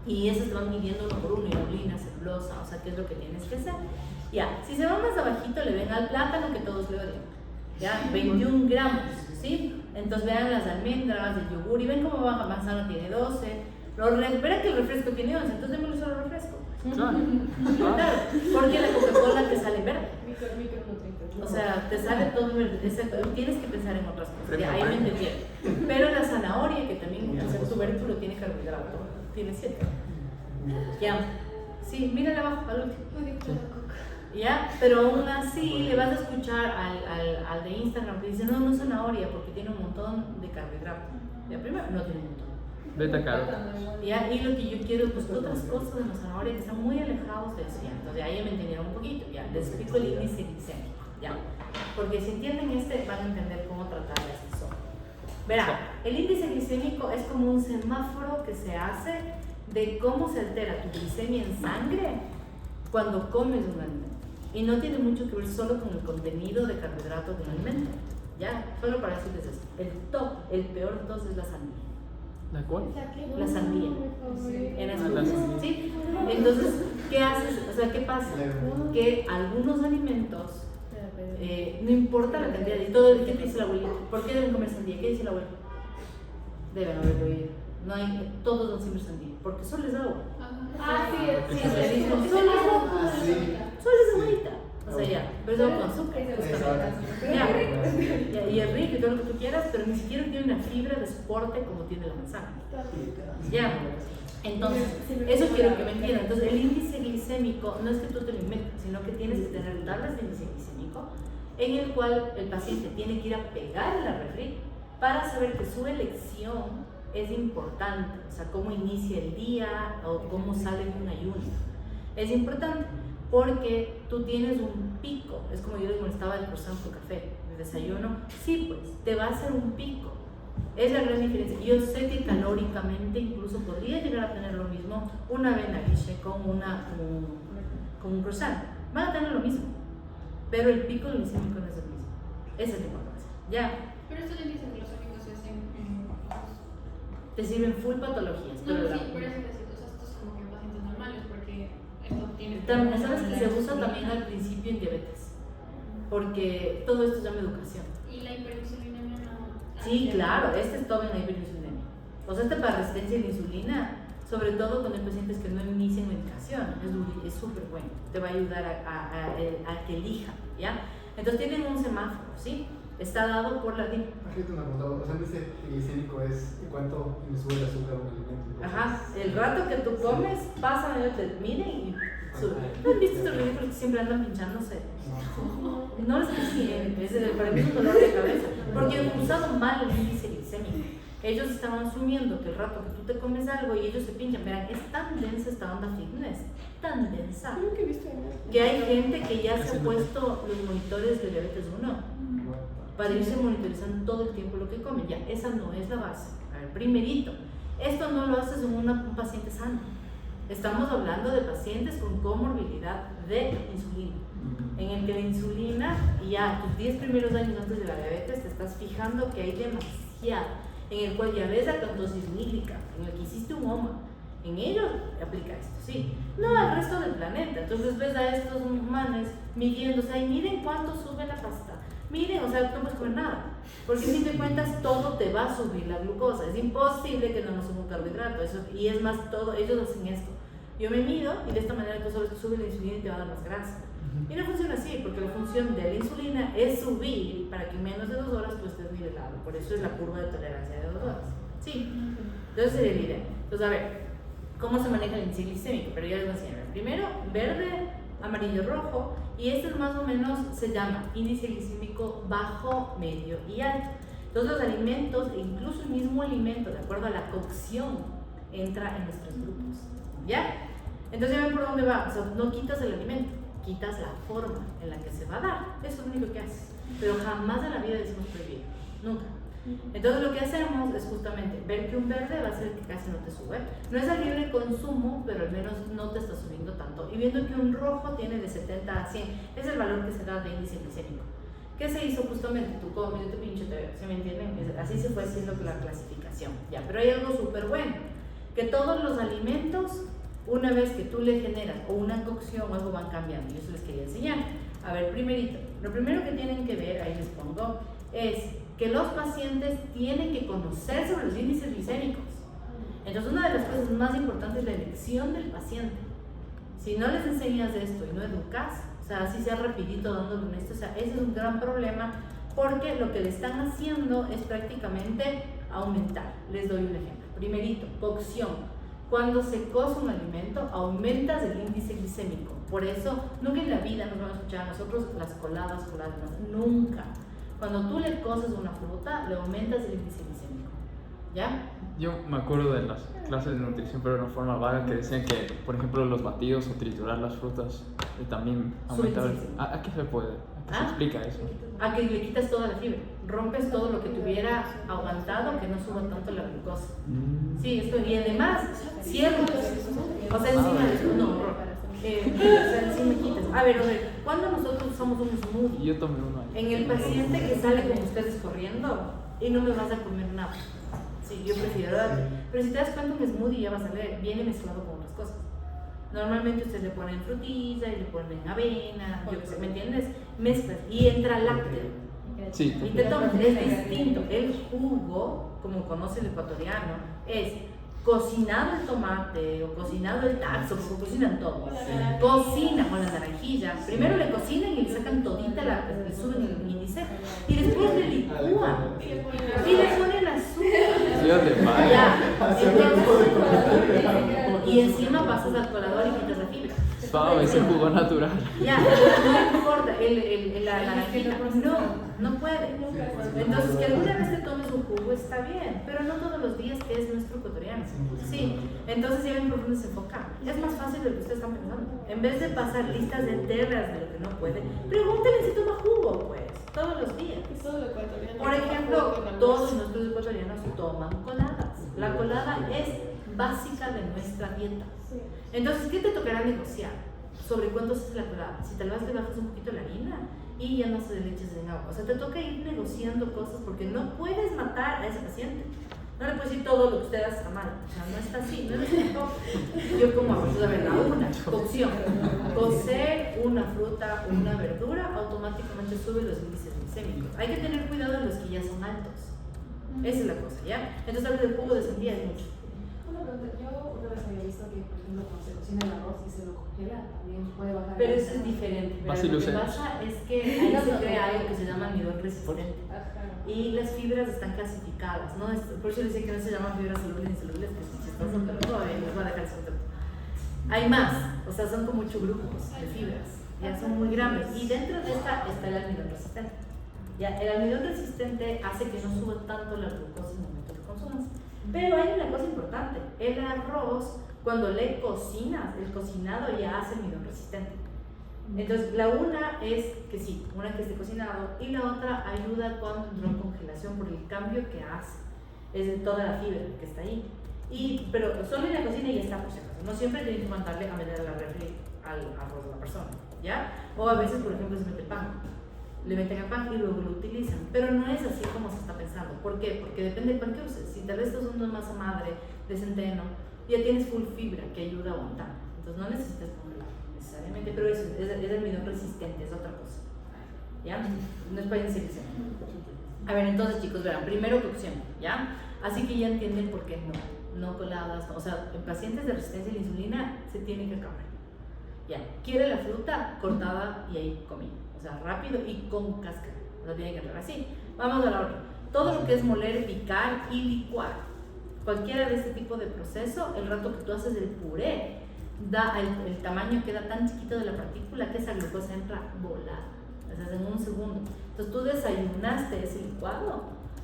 Y esas te van midiendo uno por uno, inulina, celulosa, o sea, qué es lo que tienes que hacer. Ya, si se va más abajito, le ven al plátano que todos le odian, ya, 21 gramos, ¿sí? Entonces vean las almendras, el yogur, y ven cómo baja, manzana tiene 12, verán que el refresco tiene 11, entonces démosle solo refresco. Claro. Claro, porque la Coca-Cola te sale verde. Micronutrientes. O sea, te sale todo verde, exacto, tienes que pensar en otras cosas, ya, ahí me entendieron. Pero la zanahoria, que también es un tubérculo, tiene carbohidrato, tiene 7. Ya, sí, mírale abajo, al último. Ya, pero aún así le vas a escuchar al de Instagram que dice, no, no es zanahoria porque tiene un montón de carbohidrato. Ya, primero, no tiene un montón. Beta caro. Ya, y lo que yo quiero, pues otras cosas de la zanahoria que están muy alejados de eso, ya. Entonces ahí me entendieron un poquito, ya, les explico el índice glicémico, ya. Porque si entienden van a entender cómo tratar este son. Verá, el índice glicémico es como un semáforo que se hace de cómo se altera tu glicemia en sangre cuando comes un alimento. Y no tiene mucho que ver solo con el contenido de carbohidratos del alimento. Ya, solo para decirles esto. El top, el peor de todos es la sandía. ¿La cual? La sandía. En Ah, la sandía. ¿Sí? Entonces, ¿qué haces? O sea, ¿qué pasa? Que algunos alimentos, no importa la cantidad, y todo, ¿qué te dice la abuelita? ¿Por qué deben comer sandía? ¿Qué dice la abuela? Deben haberlo oído. No hay, todos dan siempre sandía, porque solo es agua. Ah, sí, Sí, sí, le dicen, sí. solo es agua. Ah, sí. Solo es aguadita. O sea, ya, pero es agua con azúcar. Ya, y es rico y todo lo que tú quieras, pero ni siquiera tiene una fibra de soporte como tiene la manzana. Ya, entonces, eso quiero que me entiendan. Entonces, el índice glicémico no es que tú te lo inventes, sino que tienes que tener tablas de índice glicémico en el cual el paciente tiene que ir a pegar la refri para saber que su elección es importante, o sea, cómo inicia el día o cómo sale de un ayuno. Es importante porque tú tienes un pico, es como yo les molestaba el croissant con café, el desayuno, sí, pues, te va a hacer un pico. Es la gran diferencia. Yo sé que calóricamente incluso podría llegar a tener lo mismo una avena quiche con un croissant. Van a tener lo mismo, pero el pico glicémico no es el mismo. Esa es la importancia. Ya, Pero estos índices glucémicos se hacen te sirven full patologías. no, Pero sí, por eso necesito, o sea, estos como que en pacientes normales, porque esto tiene sabes que se usa también al principio en diabetes, porque todo esto se llama educación. Y la hiperinsulinemia no. Sí, claro, este es todo en la hiperinsulinemia. O sea, para resistencia a la insulina, sobre todo con los pacientes que no inician medicación, es súper bueno. Te va a ayudar a que elijan, ¿ya? Entonces tienen un semáforo, ¿sí? Está dado por la... Aquí te una pregunta, o sea, el índice glicémico es cuánto me sube el azúcar a un alimento. Ajá, el rato que tú comes, pasan, ellos te miden y suben. ¿No has visto estos ridículos que siempre andan pinchándose? No les entienden, para mí es un dolor de cabeza, porque han usado mal el índice glicémico. Ellos estaban asumiendo que el rato que tú te comes algo y ellos se pinchan, verán, es tan densa esta onda fitness, tan densa, Creo que he visto en que hay gente que ya se ha puesto los monitores de diabetes 1 para irse monitorizando todo el tiempo lo que comen. Ya, esa no es la base. A ver, primerito, esto no lo haces en un paciente sano. Estamos hablando de pacientes con comorbilidad de insulina, en el que la insulina, ya tus 10 primeros años antes de la diabetes, te estás fijando que hay demasiado, en el cual ya ves la cantosis nítrica, en el que hiciste un OMA, en ellos aplica esto, sí, no al resto del planeta. Entonces ves a estos manes midiendo, o sea, y miren cuánto sube la pasta, miren, o sea, no puedes comer nada, porque si te cuentas todo te va a subir la glucosa, es imposible que no nos suba un carbohidrato, eso, y es más, todo, ellos hacen esto, yo me mido y de esta manera tú sabes que sube la insulina y te va a dar más grasa. Y no funciona así, porque la función de la insulina es subir para que en menos de 2 horas tú estés nivelado. Por eso es la curva de tolerancia de 2 horas. Sí, entonces sería la idea. Entonces, a ver, ¿cómo se maneja el índice glicémico? Pero ya les voy a enseñar. Primero, verde, amarillo, rojo. Y este más o menos se llama índice glicémico bajo, medio y alto. Entonces, los alimentos, e incluso el mismo alimento, de acuerdo a la cocción, entra en nuestros grupos. ¿Ya? Entonces, ya ven por dónde va. O sea, no quitas el alimento, quitas la forma en la que se va a dar. Eso es lo único que haces. Pero jamás en la vida decimos prohibido. Nunca. Entonces lo que hacemos es justamente ver que un verde va a ser que casi no te sube. No es al libre consumo, pero al menos no te está subiendo tanto. Y viendo que un rojo tiene de 70 a 100, es el valor que se da de índice glicémico. ¿Qué se hizo justamente? Tú comes, yo te pincho, ¿se me entienden? Así se fue haciendo la clasificación. Ya, pero hay algo súper bueno, que todos los alimentos, una vez que tú le generas o una cocción o algo, van cambiando. Y eso les quería enseñar. A ver, primerito, lo primero que tienen que ver, ahí les pongo, es que los pacientes tienen que conocer sobre los índices glicémicos. Entonces, una de las cosas más importantes es la elección del paciente. Si no les enseñas esto y no educas, o sea, así sea rapidito dándole un esto, o sea, ese es un gran problema, porque lo que le están haciendo es prácticamente aumentar. Les doy un ejemplo. Primerito, cocción. Cuando se cose un alimento, aumentas el índice glicémico. Por eso, nunca en la vida nos van a escuchar a nosotros las coladas, nunca. Cuando tú le coces una fruta, le aumentas el índice glicémico. ¿Ya? Yo me acuerdo de las clases de nutrición, pero de una forma vaga, que decían que, por ejemplo, los batidos o triturar las frutas también aumentaban. ¿A qué se puede? ¿A qué se explica eso? A que le quitas toda la fibra, rompes todo lo que tuviera aguantado, que no suba tanto la glucosa. Sí, esto, y además, cierras. O sea, encima de eso, no, o sea, encima quitas. A ver, ¿cuándo nosotros usamos un smoothie? Yo tomé uno ahí. En el paciente que sale con ustedes corriendo y no me vas a comer nada. Sí, yo prefiero darle. Pero si te das cuenta, un smoothie ya va a salir, viene mezclado con otras cosas. Normalmente ustedes le ponen frutilla y le ponen avena, yo qué sé, ¿me entiendes? Mezclas y entra lácteo. Sí. Y te tomas, es distinto. El jugo, como conoce el ecuatoriano, es cocinado el tomate o cocinado el taxo, porque cocinan todo. Cocinan con la naranjilla. Primero le cocinan y le sacan todita, le suben el índice y después le licúan y le ponen azúcar. Dios de madre. Ya, entonces, y encima pasas al colador y quitas la fibra. Suave, ese jugo natural. Ya, no importa, la naranjita, no puede. Entonces, que alguna vez te tomes un jugo está bien, pero no todos los días, que es nuestro ecuatoriano. Sí, entonces ya ven por dónde se enfoca. Es más fácil de lo que ustedes están pensando. En vez de pasar listas enteras de lo que no puede, pregúntenle si toma jugo, pues, todos los días. Por ejemplo, todos nuestros ecuatorianos toman coladas. La colada es básica de nuestra dieta. Entonces, ¿qué te tocará negociar? Sobre cuánto es la colada. Si tal vez le bajas un poquito la harina y ya no se le eches en agua. O sea, te toca ir negociando cosas porque no puedes matar a ese paciente. No le puedes decir todo lo que usted hace está mal. O sea, no está así, no es así. Yo como a ver, la una, cocción. Cocer una fruta o una verdura automáticamente sube los índices glicémicos. Hay que tener cuidado en los que ya son altos. Esa es la cosa, ¿ya? Entonces, hablar del jugo de sandía es mucho. Una pregunta, yo una vez había visto que que, por ejemplo, cuando se cocina el arroz y se lo congela, también puede bajar. Pero eso es diferente. Pero Así lo que lo pasa es que ahí se crea algo que se llama almidón resistente. Ajá. Y las fibras están clasificadas, ¿no? Por eso decía que no se llaman fibras solubles ni insolubles, que es chistoso, pero todavía les voy a dejar ese otro. Hay más, o sea, son como 8 grupos de fibras, ya son muy grandes. Y dentro de esta está el almidón resistente. Ya, el almidón resistente hace que no suba tanto la glucosa en el momento que consumas. Pero hay una cosa importante, el arroz, cuando le cocinas, el cocinado ya hace almidón resistente. Entonces, la una es que sí, una que esté cocinado, y la otra ayuda cuando entró en congelación por el cambio que hace. Es de toda la fibra que está ahí. Pero solo en la cocina ya está por si acaso. No siempre tienen que mandarle a meter a la refri al arroz de la persona, ¿ya? O a veces, por ejemplo, se mete pan. Le meten el pan y luego lo utilizan. Pero no es así como se está pensando. ¿Por qué? Porque depende del pan que uses. Si tal vez estás usando masa madre de centeno, ya tienes full fibra que ayuda a aguantar. Entonces no necesitas congelar necesariamente, pero es almidón resistente, es otra cosa. ¿Ya? No es para insección. A ver, entonces chicos, verán, primero cocción, ¿ya? Así que ya entienden por qué no coladas. O sea, en pacientes de resistencia a la insulina se tiene que acabar. Ya, quiere la fruta cortada y ahí comida. O sea, rápido y con cáscara. O sea, tiene que entrar así. Vamos a la otra. Todo lo que es moler, picar y licuar. Cualquiera de este tipo de proceso, el rato que tú haces el puré, el tamaño queda tan chiquito de la partícula que esa glucosa entra volada. O sea, en un segundo. Entonces tú desayunaste ese licuado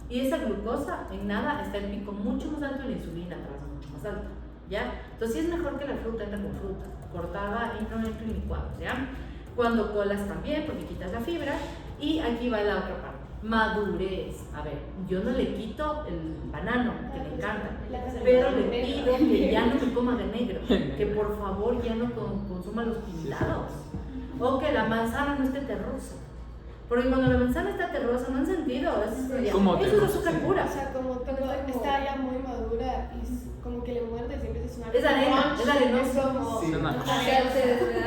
y esa glucosa en nada está el pico mucho más alto y la insulina atrás mucho más alto. ¿Ya? Entonces sí es mejor que la fruta entre con fruta, cortada y no entre en licuados, ¿ya? Cuando colas también, porque quitas la fibra. Y aquí va la otra parte, madurez. A ver, yo no le quito el banano, que le encanta, pero le pido que ya no me coma de negro, que por favor ya no consuma los pintados, o que la manzana no esté terrosa. Porque cuando la manzana está terrosa no han sentido, ¿Cómo eso es terrosa? azúcar pura. O sea, como cuando está ya muy madura y como que le muerdes y empieza a sonar. Es arena, crunch, es arenoso. Es como. Sí.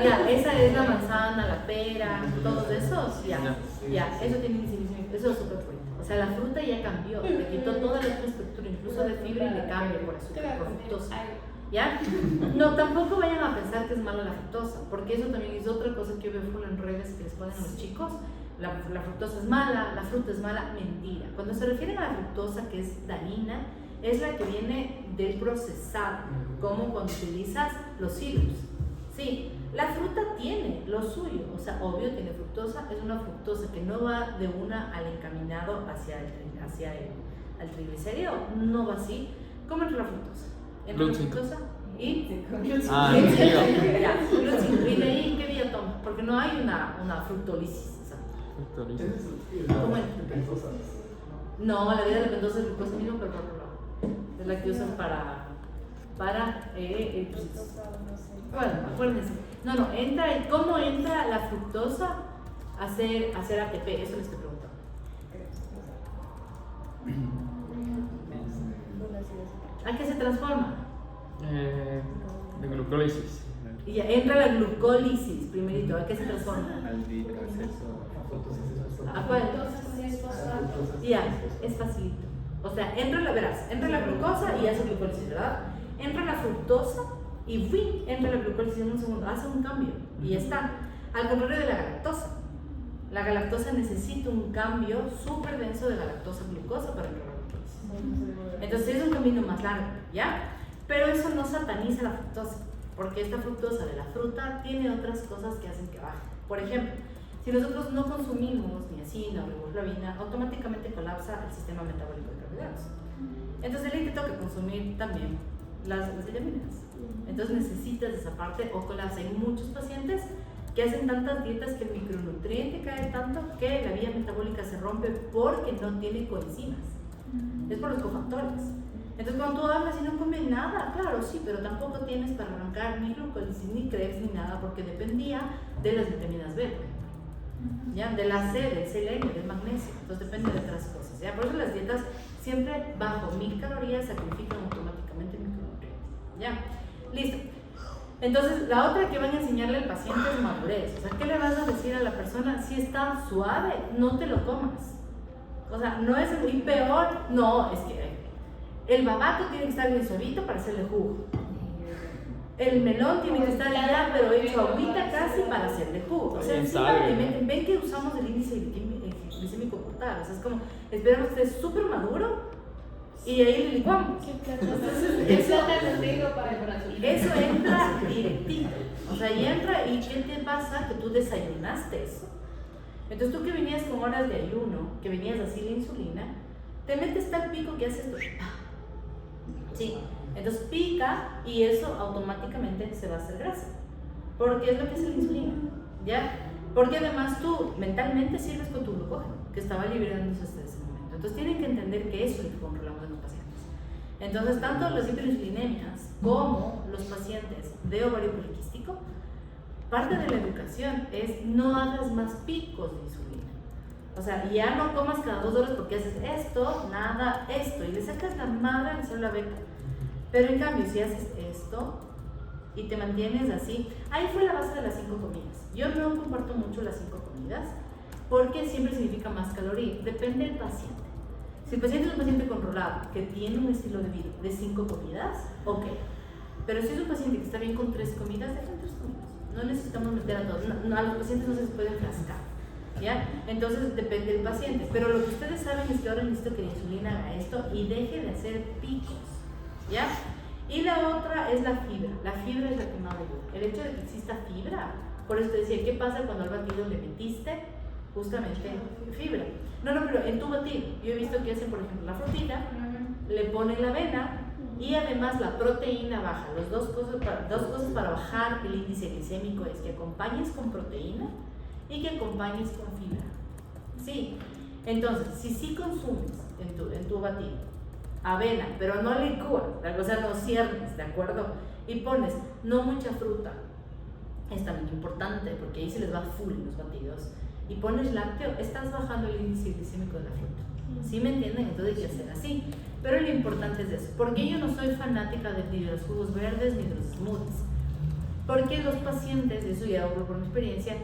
Ya, esa es la manzana, la pera, todos esos, ya, eso tiene insulina, eso es azúcar pura. O sea, la fruta ya cambió, le quitó toda la otra estructura, incluso de fibra, y le cambia por azúcar, por fructosa. ¿Ya? No, tampoco vayan a pensar que es mala la fructosa, porque eso también es otra cosa que yo veo full en redes que les ponen a los chicos. La fructosa es mala, la fruta es mala, mentira. Cuando se refieren a la fructosa, que es dañina, es la que viene del procesado, como cuando utilizas los sirups. Sí, la fruta tiene lo suyo, o sea, obvio tiene fructosa, es una fructosa que no va de una al encaminado hacia el triglicérido, no va así. ¿Cómo entra la fructosa? Entra la fructosa y... Ah, sí. Ya, glúcido. ¿Y de ahí qué vía toma? Porque no hay una fructólisis. ¿Cómo es? No, la vida de la pentosa es glucosa mismo, pero por otro lado. Es la que usas para eritrocitos. Bueno, acuérdense. No, ¿cómo entra la fructosa a hacer ATP? Eso les estoy preguntando. ¿A qué se transforma? De glucólisis. Y ya entra la glucólisis primerito. ¿A qué se transforma? Al proceso. ¿A cuál? Ya, es facilito. O sea, entra la glucosa y hace glucólisis, ¿verdad? Entra la fructosa y ¡wing! Entra la glucólisis en un segundo, hace un cambio y ya está. Al contrario de la galactosa. La galactosa necesita un cambio súper denso de galactosa a glucosa para entrar a la glucólisis. Entonces es un camino más largo, ¿ya? Pero eso no sataniza la fructosa, porque esta fructosa de la fruta tiene otras cosas que hacen que baje. Por ejemplo, si nosotros no consumimos niacina o riboflavina, automáticamente colapsa el sistema metabólico de carbohidratos. Entonces el tengo que consumir también las vitaminas. Entonces necesitas esa parte o colapsa. Hay muchos pacientes que hacen tantas dietas que el micronutriente cae tanto que la vía metabólica se rompe porque no tiene coenzimas. Es por los cofactores. Entonces cuando tú hablas y no comes nada, claro, sí, pero tampoco tienes para arrancar ni glucólisis, ni Krebs, ni nada, porque dependía de las vitaminas B, por ejemplo. ¿Ya? De la C, del selenio, del magnesio, entonces depende de otras cosas, ¿ya? Por eso las dietas siempre bajo 1000 calorías sacrifican automáticamente micronutrientes, ¿ya? Listo. Entonces la otra que van a enseñarle al paciente es madurez. O sea, ¿qué le vas a decir a la persona? Si está suave, no te lo comas. O sea, no es muy peor, no, es que el babaco tiene que estar bien suavito para hacerle jugo. El melón tiene que estar ya, pero hecho agüita casi para hacerle jugo. O sea, Bien encima sabe. ven que usamos el índice glicémico portal. O sea, es como, esperamos que esté súper maduro y ahí le licuamos. ¿Qué plata? Entonces, ¿Qué eso, plata te digo para el brazo? eso entra directito. O sea, y entra, ¿y qué te pasa? Que tú desayunaste eso. Entonces tú que venías con horas de ayuno, que venías así la insulina, te metes tal pico que hace esto. Sí. Entonces pica y eso automáticamente se va a hacer grasa. Porque es lo que es la insulina, ¿ya? Porque además tú mentalmente sirves con tu glucógeno, que estaba liberándose hasta ese momento. Entonces tienen que entender que eso es lo que controlamos en los pacientes. Entonces, tanto las hiperinsulinemias como los pacientes de ovario poliquístico, parte de la educación es no hagas más picos de insulina. O sea, ya no comas cada 2 horas porque haces esto, nada, esto, y le sacas la madre a la célula beta. Pero en cambio, si haces esto y te mantienes así, ahí fue la base de las 5 comidas. Yo no comparto mucho las 5 comidas porque siempre significa más calorías. Depende del paciente. Si el paciente es un paciente controlado, que tiene un estilo de vida de 5 comidas, ok. Pero si es un paciente que está bien con 3 comidas, dejen 3 comidas. No necesitamos meter a todos. A los pacientes no se les puede enfrascar. ¿Ya? Entonces depende del paciente. Pero lo que ustedes saben es que ahora necesito que la insulina haga esto y deje de hacer picos. ¿Ya? Y la otra es la fibra. La fibra es la que más ayuda. El hecho de que exista fibra, por eso te decía, ¿qué pasa cuando al batido le metiste justamente fibra? No, pero en tu batido, yo he visto que hacen, por ejemplo, la frutita, le ponen la avena y además la proteína baja. Las dos cosas para bajar el índice glicémico es que acompañes con proteína y que acompañes con fibra. Sí. Entonces, si sí consumes en tu batido avena, pero no licúas, o sea, no ciernes, ¿de acuerdo? Y pones no mucha fruta, es también importante porque ahí se les va full los batidos. Y pones lácteo, estás bajando el índice glicémico de la fruta. ¿Sí me entienden? Entonces hay que hacer así. Pero lo importante es eso. Porque yo no soy fanática ni de los jugos verdes ni de los smoothies. Porque los pacientes, eso ya hablo por mi experiencia,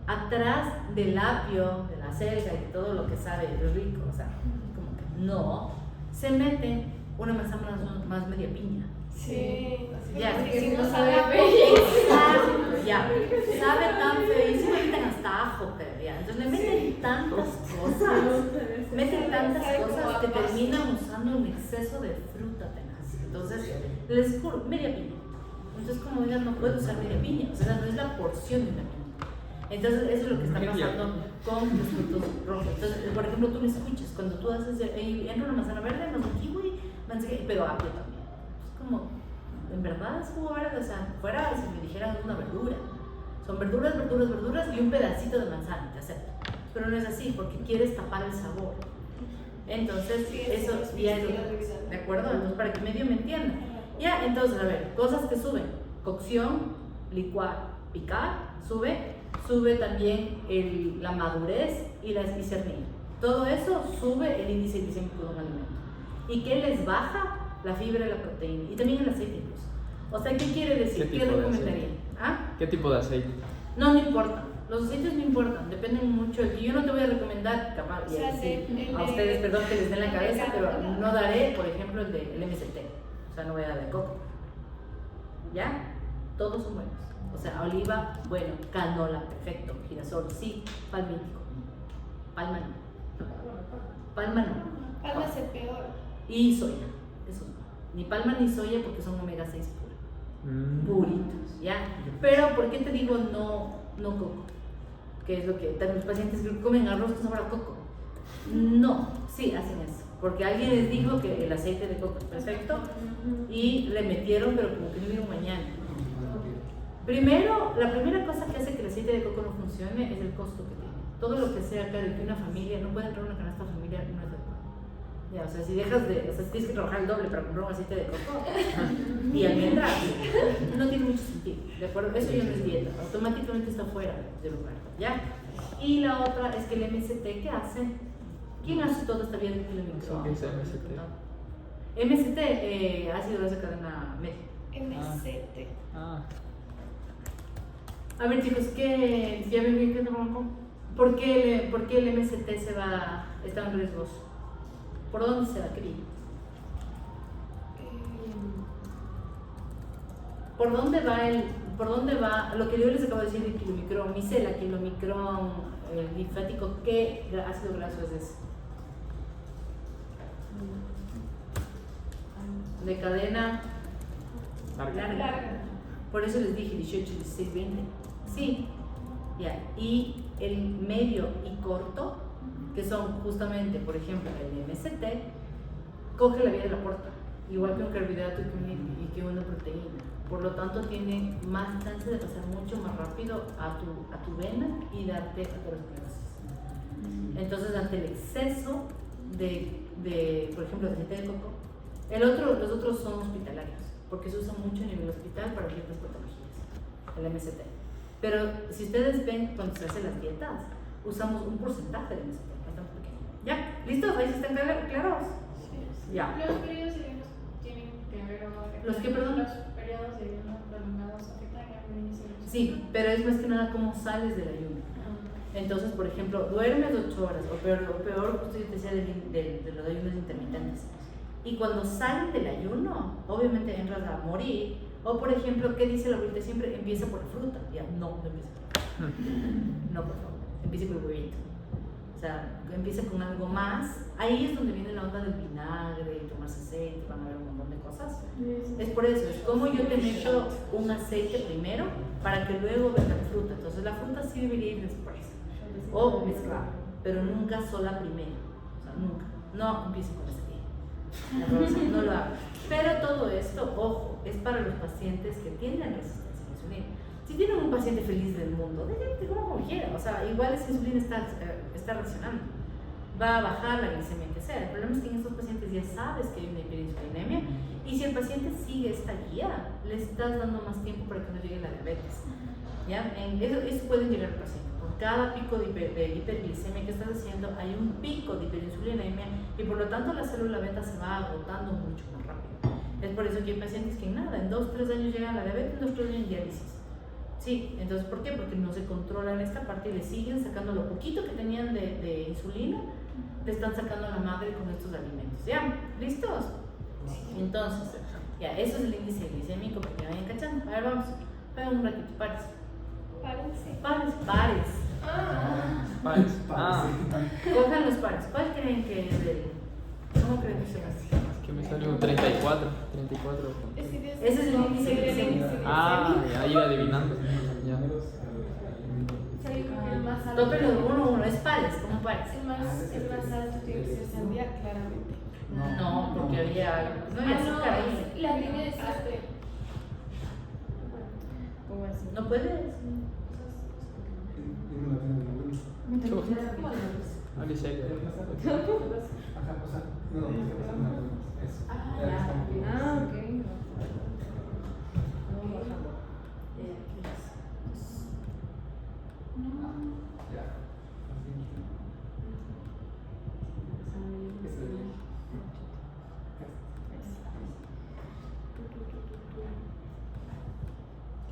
atrás del apio, de la selga y de todo lo que sabe rico, o sea, como que no, se mete una manzana más media piña. Sí. Ya, Porque si no sabe sabe exacto, ya, sabe tan feo y se le meten hasta ajo, pero ya, entonces le meten tantas cosas que terminan usando un exceso de fruta tenaz. Entonces, les juro, media piña. Entonces, como digan, no puedo usar media piña, o sea, no es la porción de una piña. Entonces, eso es lo que está pasando con los frutos rojos. Entonces, por ejemplo, tú me escuchas, cuando tú haces, entra una manzana verde, no sé kiwi, pero apio también. Es como, en verdad es jugo verde, o sea, fuera si me dijeran una verdura. Son verduras y un pedacito de manzana, te acepto. Pero no es así, porque quieres tapar el sabor. Entonces, eso ya es lo que, ¿de acuerdo? Entonces, para que medio me entiendan. Ya, entonces, a ver, cosas que suben. Cocción, licuar, picar, sube también la madurez y la discernir. Todo eso sube el índice glicémico de un alimento. ¿Y qué les baja? La fibra y la proteína. Y también el aceite incluso. O sea, ¿qué quiere decir? ¿Qué recomendaría? ¿Ah? ¿Qué tipo de aceite? No importa. Los aceites no importan, dependen mucho. Y yo no te voy a recomendar, capaz, O sea, a ustedes, perdón que les den la cabeza, pero no daré, por ejemplo, el MST. O sea, no voy a dar de coco. ¿Ya? Todos son buenos. O sea, oliva, bueno, canola, perfecto, girasol, sí, palmítico. Palma no. Palma es el peor. Y soya, eso no. Ni palma ni soya porque son omega 6 puritos, ¿ya? Pero, ¿por qué te digo no coco? Que es lo que también los pacientes que comen arroz con sabor a coco. No, sí hacen eso. Porque alguien les dijo que el aceite de coco es perfecto y le metieron, pero como que no vieron mañana. Primero, la primera cosa que hace que el aceite de coco no funcione es el costo que tiene. Todo lo que sea claro que una familia, no puede entrar una canasta familiar no es adecuado. Ya, o sea, si tienes que trabajar el doble para comprar un aceite de coco y almendras, no tiene mucho sentido, ¿de acuerdo? Eso ya no es dieta, automáticamente está fuera del lugar, ¿ya? Y la otra es que el MST, ¿qué hace? ¿Quién hace todo esta vida de micro? ¿Qué es MST? MST, ácido graso de cadena media. MST. A ver, chicos, ¿ya ven bien qué trabajo? ¿Por qué el MST está en riesgo? ¿Por dónde se va, querido? ¿por dónde va lo que yo les acabo de decir de kilomicrón, micela, kilomicrón linfático? ¿Qué ácido graso es ese? De cadena larga. Por eso les dije 18, 16, 20. Sí, ya. Y el medio y corto, que son justamente, por ejemplo, el MST, coge la vía de la puerta, igual que un carbohidrato y que una proteína. Por lo tanto, tiene más chance de pasar mucho más rápido a tu vena y darte aterosclerosis. Entonces, ante el exceso de por ejemplo, de aceite de coco, los otros son hospitalarios, porque se usa mucho a nivel hospital para ciertas patologías, el MST. Pero si ustedes ven cuando se hacen las dietas, usamos un porcentaje de MST, bastante pequeño. ¿Ya? ¿Listos? ¿Ahí están claros? Sí. Ya. Los periodos de ayuno tienen que ver o afectan. ¿Los qué, perdón? Los periodos de ayuno prolongados afectan al inicio del ciclo. Sí, pero es más que nada cómo sales del ayuno. Entonces, por ejemplo, duermes 8 horas, o peor justo yo te decía de los ayunos intermitentes. Y cuando salen del ayuno, obviamente entras a morir. O por ejemplo, ¿qué dice la abuelita siempre? Empieza por la fruta. Ya, no empieza por la fruta. No, por favor, empieza por el huevito. O sea, empieza con algo más. Ahí es donde viene la onda del vinagre, tomarse aceite, van a ver un montón de cosas. Es por eso, es como yo te meto un aceite primero para que luego venga la fruta. Entonces la fruta sí debería ir después. O mezclar, pero nunca sola primero. O sea, nunca. No empiece con ese día. No lo hago. Pero todo esto, ojo, es para los pacientes que tienen resistencia a la insulina. Si tienen un paciente feliz del mundo, déjenme como quiera. O sea, igual esa insulina está reaccionando. Va a bajar la glicemia que sea. El problema es que en estos pacientes ya sabes que hay una hiperinsulinemia. Y si el paciente sigue esta guía, le estás dando más tiempo para que no llegue la diabetes. ¿Ya? Eso pueden llegar al paciente. Por cada pico de hiperglicemia que estás haciendo, hay un pico de hiperinsulinemia y por lo tanto la célula beta se va agotando mucho más rápido. Es por eso que hay pacientes que en 2-3 años llegan a la diabetes, en 2-3 años en diálisis. Sí, entonces ¿por qué? Porque no se controlan esta parte y le siguen sacando lo poquito que tenían de insulina, le están sacando a la madre con estos alimentos. ¿Ya? ¿Listos? Entonces, ya, eso es el índice glicémico para que vayan cachando. A ver, vamos. Vean un ratito, pares. Pares. Pares. Cojan los pares. ¿Cuál creen que es el? ¿Cómo creen que se hace? Es que me salió un 34. Ese es el índice glicémico. Ya iba adivinando. Ya. El más alto. Tope los 1-1, es pares, como pares. El más alto tiene que ser sandía, claramente. No, porque había azúcar ahí. La línea de sastre. No puedes. Habla serio.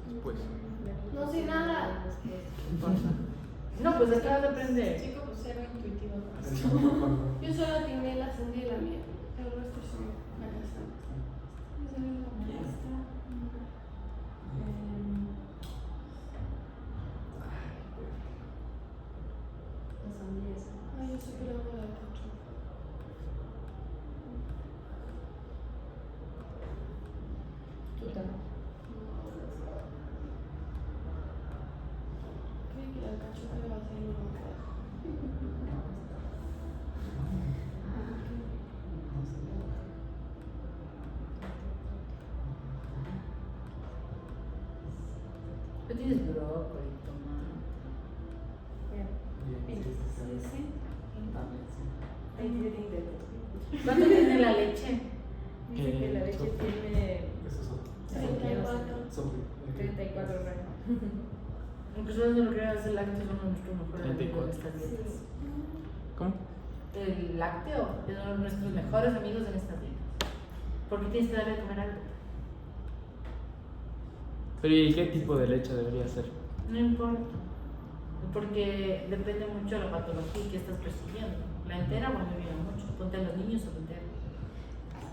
Después. No sé nada. No, pues acabas de aprender. Chico, pues cero intuitivo. Yo solo tenía la sandía y la miel. El resto sí la casa. Esa es la maestra. La sandía esa. Ay, yo sé que la voy a dar mucho. Creo que la cachufa va a ser lo mejor. Tú tienes brócoli, tomate. ¿Cuánto tiene la leche? Dice que la leche tiene Esos son. 34 gramos. Incluso no lo creo, el lácteo es uno de nuestros mejores amigos en estas dietas. ¿Cómo? El lácteo es uno de nuestros mejores amigos en estas dietas. Porque tienes que darle a comer algo. Pero ¿y qué tipo de leche debería ser? No importa. Porque depende mucho de la patología que estás persiguiendo. La entera, bueno, me viene mucho. Ponte a los niños o entera.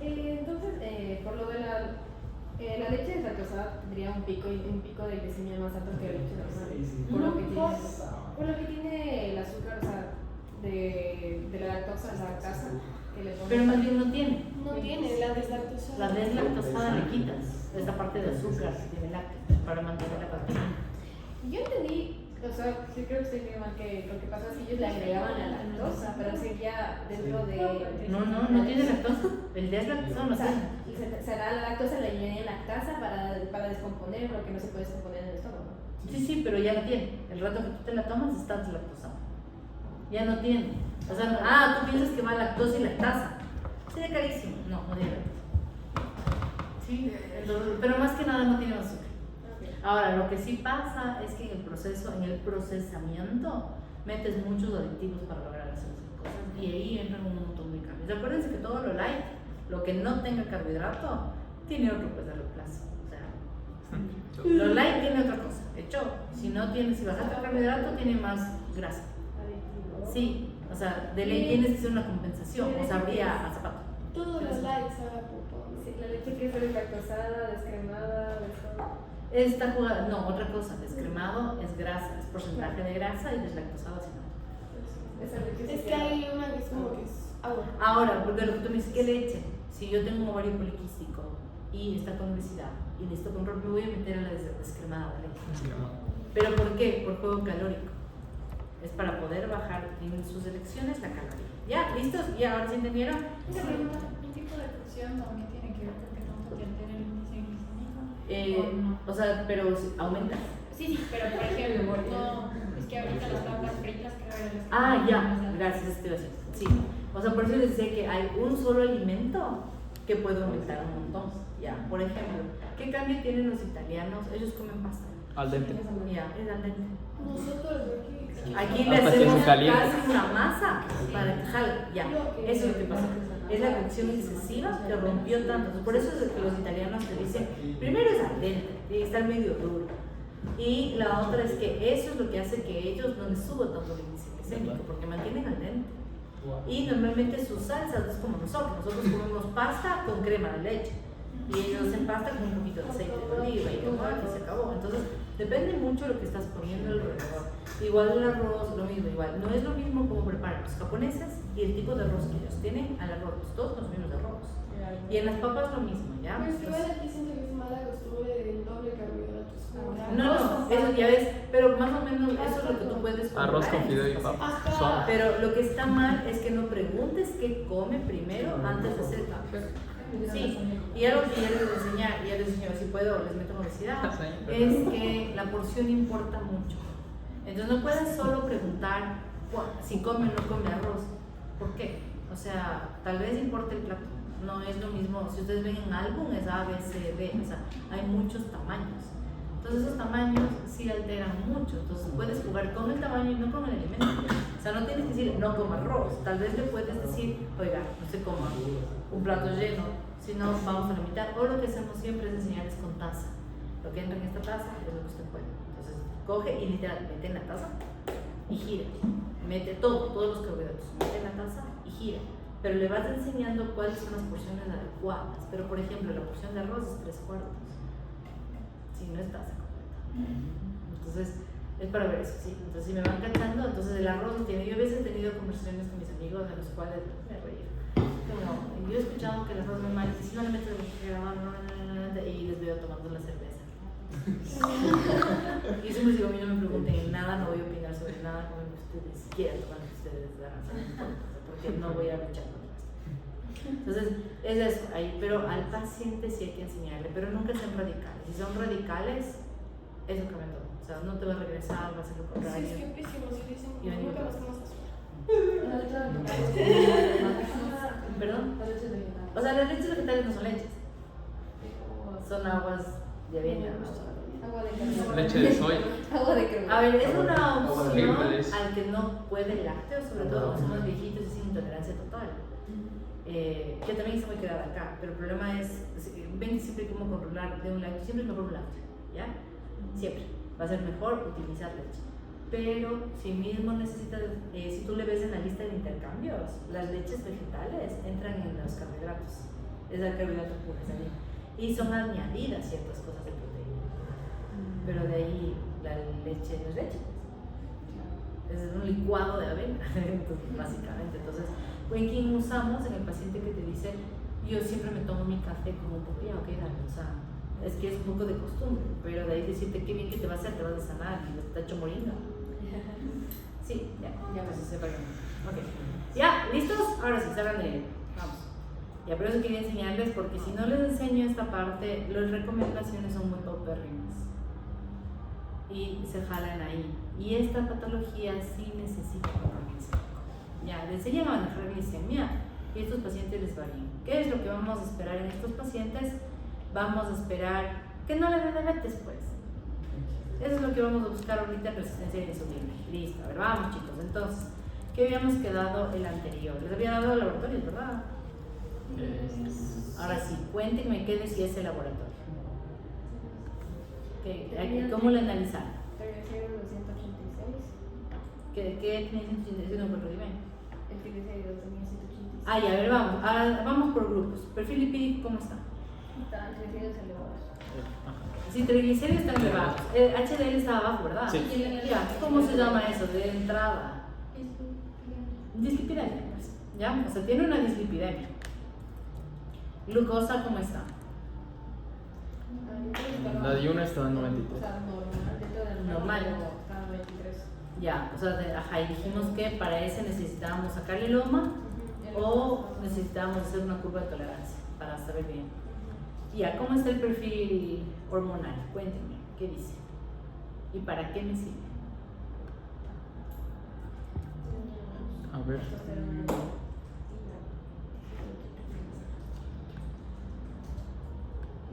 Entonces, por lo de la leche deslactosada lactosada tendría un pico de glicemia más alto que el leche normal. Sí. Por lo que tiene el azúcar, o sea, de la lactosa, la lactasa que le ponen. Pero más bien no tiene. No tiene la deslactosada. La deslactosada le quitas esta parte de azúcar que tiene el lácteo para mantener la proteína. Yo entendí, o sea, sí creo que estoy bien mal, que lo que pasa es que ellos le agregaban la lactosa, pero seguía dentro de... No tiene lactosa. El deslactosado no O sea, tiene. será la lactosa, le añaden lactasa para descomponer, porque no se puede descomponer en el estómago. Sí, pero ya no tiene. El rato que tú te la tomas está deslactosada. Ya no tiene. O sea, tú piensas que va lactosa y lactasa. Sería carísimo. No tiene lactosa. Sí, pero más que nada no tiene azúcar. Ahora, lo que sí pasa es que en el procesamiento, metes muchos aditivos para lograr hacer esas cosas y ahí entran un montón de cambios. Acuérdense que todo lo light, lo que no tenga carbohidrato, tiene otro pues de reemplazo. O sea, lo light tiene otra cosa. De hecho, si bajaste el carbohidrato, tiene más grasa. Sí, o sea, de ley tienes que hacer una compensación, o sabría a zapato. Todos los likes a popó. Sí, la leche que es deslactosada, descremada, de todo. Esta jugada, no, otra cosa, descremado es grasa, es porcentaje de grasa y deslactosado si no. Esa leche sí Es que hay una que es como que es agua. Ahora, porque lo que tú me dices, ¿qué leche? Si yo tengo un ovario poliquístico y está con obesidad y necesito comprar, me voy a meter a la descremada de leche. ¿Pero por qué? Por juego calórico. Es para poder bajar en sus elecciones la caloría. ¿Ya? ¿Listos? ¿Ya ahora sí entendieron? Una pregunta, ¿un tipo de cocción también tiene que ver con que tanto te altera el índice glicémico? O sea, pero aumenta. Sí, pero por ejemplo, no, es que ahorita las papas fritas creo que Ya, gracias, te iba a decir. Sí. O sea, por eso les decía que hay un solo alimento que puede aumentar un montón. Ya, por ejemplo, ¿qué cambio tienen los italianos? Ellos comen pasta. Al dente. Ya, es al dente. Nosotros Aquí le Hasta que hacemos se caliente. casi una masa para que jale. Ya, eso es lo que pasa. Es la cocción excesiva que rompió tanto. Por eso es que los italianos te dicen, primero es al dente, tiene que estar medio duro. Y la otra es que eso es lo que hace que ellos no les suba tanto el índice glicémico, porque mantienen al dente. Y normalmente sus salsas es como nosotros comemos pasta con crema de leche. Y ellos hacen pasta con un poquito de aceite de oliva y tomate y se acabó. Entonces, depende mucho de lo que estás poniendo alrededor. Igual el arroz, lo mismo, igual. No es lo mismo como preparan los japoneses y el tipo de arroz que ellos tienen al arroz. Todos consumimos arroz. Y en las papas lo mismo, ¿ya? Pues igual aquí siento que es mala costumbre del doble carbohidratos. No, eso ya ves, pero más o menos eso es lo que tú puedes comprar. Arroz con fideo y papa. Son. Pero lo que está mal es que no preguntes qué come primero antes de hacer el cambio. Sí, y algo que ya les enseño, si puedo, les meto en obesidad, es que la porción importa mucho. Entonces no puedes solo preguntar si come o no come arroz. ¿Por qué? O sea, tal vez importe el plato. No es lo mismo, si ustedes ven en álbum es A, B, C, D, o sea, hay muchos tamaños. Entonces esos tamaños sí alteran mucho, entonces puedes jugar con el tamaño y no con el alimento. O sea, no tienes que decir no coma arroz, tal vez le puedes decir, oiga, no se coma un plato lleno, sino vamos a la mitad. O lo que hacemos siempre es enseñarles con taza. Lo que entra en esta taza es lo que usted puede. Entonces coge y literal, mete en la taza y gira. Mete todos los carbohidratos, mete en la taza y gira. Pero le vas enseñando cuáles son las porciones adecuadas. Pero por ejemplo, la porción de arroz es 3/4. Si no es taza completa. Entonces, es para ver eso, sí. Entonces, si me van cachando, entonces el arroz tiene. Yo a veces he tenido conversaciones con mis amigos de los cuales me reír. Como, yo he escuchado que el arroz normal, y si no le metes el refrigerador, y les veo tomando la cerveza. Y yo siempre digo, a mí no me pregunten nada, no voy a opinar sobre nada, como ustedes quieran tomar ustedes la razón, porque no voy a luchar con esto. Entonces, es eso ahí, pero al paciente sí hay que enseñarle, pero nunca sean radicales. Si son radicales, eso cambia todo. O sea, no te va a regresar, va a ser lo Sí, contrario. es que pésimo, si dicen Y venimos nunca más todos. comas azúcar. ¿Perdón? O sea, las leches vegetales no son leches, son aguas de avena. Agua de crema. Leche de soya. Agua de crema. A ver, es una opción Horribles. al que no puede lácteo, sobre todo cuando somos viejitos y sin intolerancia total. Que también está muy quedada acá, pero el problema es, ven siempre cómo controlar de un lácteo, siempre es mejor un lácteo, ¿ya? Siempre. Va a ser mejor utilizar leche. Pero si mismo necesitas, si tú le ves en la lista de intercambios, las leches vegetales entran en los carbohidratos. Es el carbohidrato puro, ¿sabes? Y son añadidas ciertas cosas de proteína. leche no es leche. Es un licuado de avena, entonces, básicamente. Entonces, Wenking usamos en el paciente que te dice, yo siempre me tomo mi café como un poco, ya, ok, dale, o sea, es que es un poco de costumbre, pero de ahí decirte qué bien que te va a hacer, te vas a sanar, y te ha hecho moringa. Sí, ya pues se perdón. Ok. ¿Ya? ¿Listos? Ahora sí, saben de leer. Vamos. Ya, pero eso quería enseñarles porque si no les enseño esta parte, las recomendaciones son muy paupérrimas y se jalan ahí. Y esta patología sí necesita control glicémico. Ya, les enseñan a manejar glicemia y a estos pacientes les va bien. ¿Qué es lo que vamos a esperar en estos pacientes? Vamos a esperar que no le den diabetes, pues. Eso es lo que vamos a buscar ahorita en resistencia a la insulina. Listo, a ver, vamos chicos. Entonces, ¿qué habíamos quedado el anterior? Les había dado laboratorios, ¿verdad? Ahora sí, cuéntenme qué decía ese laboratorio. ¿Cómo lo analizaron? Triglicéridos 286. ¿Qué tenía 186? No me acuerdo, dime. El triglicéridos tenía 186. Ah, ya, a ver, vamos. Vamos por grupos. Perfil lipídico, ¿cómo está? Estaban triglicéridos elevados. Sí, triglicéridos están elevados. El HDL está abajo, ¿verdad? Sí. Ya, ¿cómo se llama eso? De entrada. Dislipidemia, pues. ¿Ya? O sea, tiene una dislipidemia. Glucosa, ¿cómo está? La de una está en O 93. sea, normal, dentro del Normal. Estaba en 23. Ya, o sea, ajá, y dijimos que para ese necesitábamos sacarle loma o necesitábamos hacer una curva de tolerancia para saber bien. Ya, ¿cómo está el perfil hormonal? Cuéntenme, ¿qué dice? ¿Y para qué me sirve? A ver.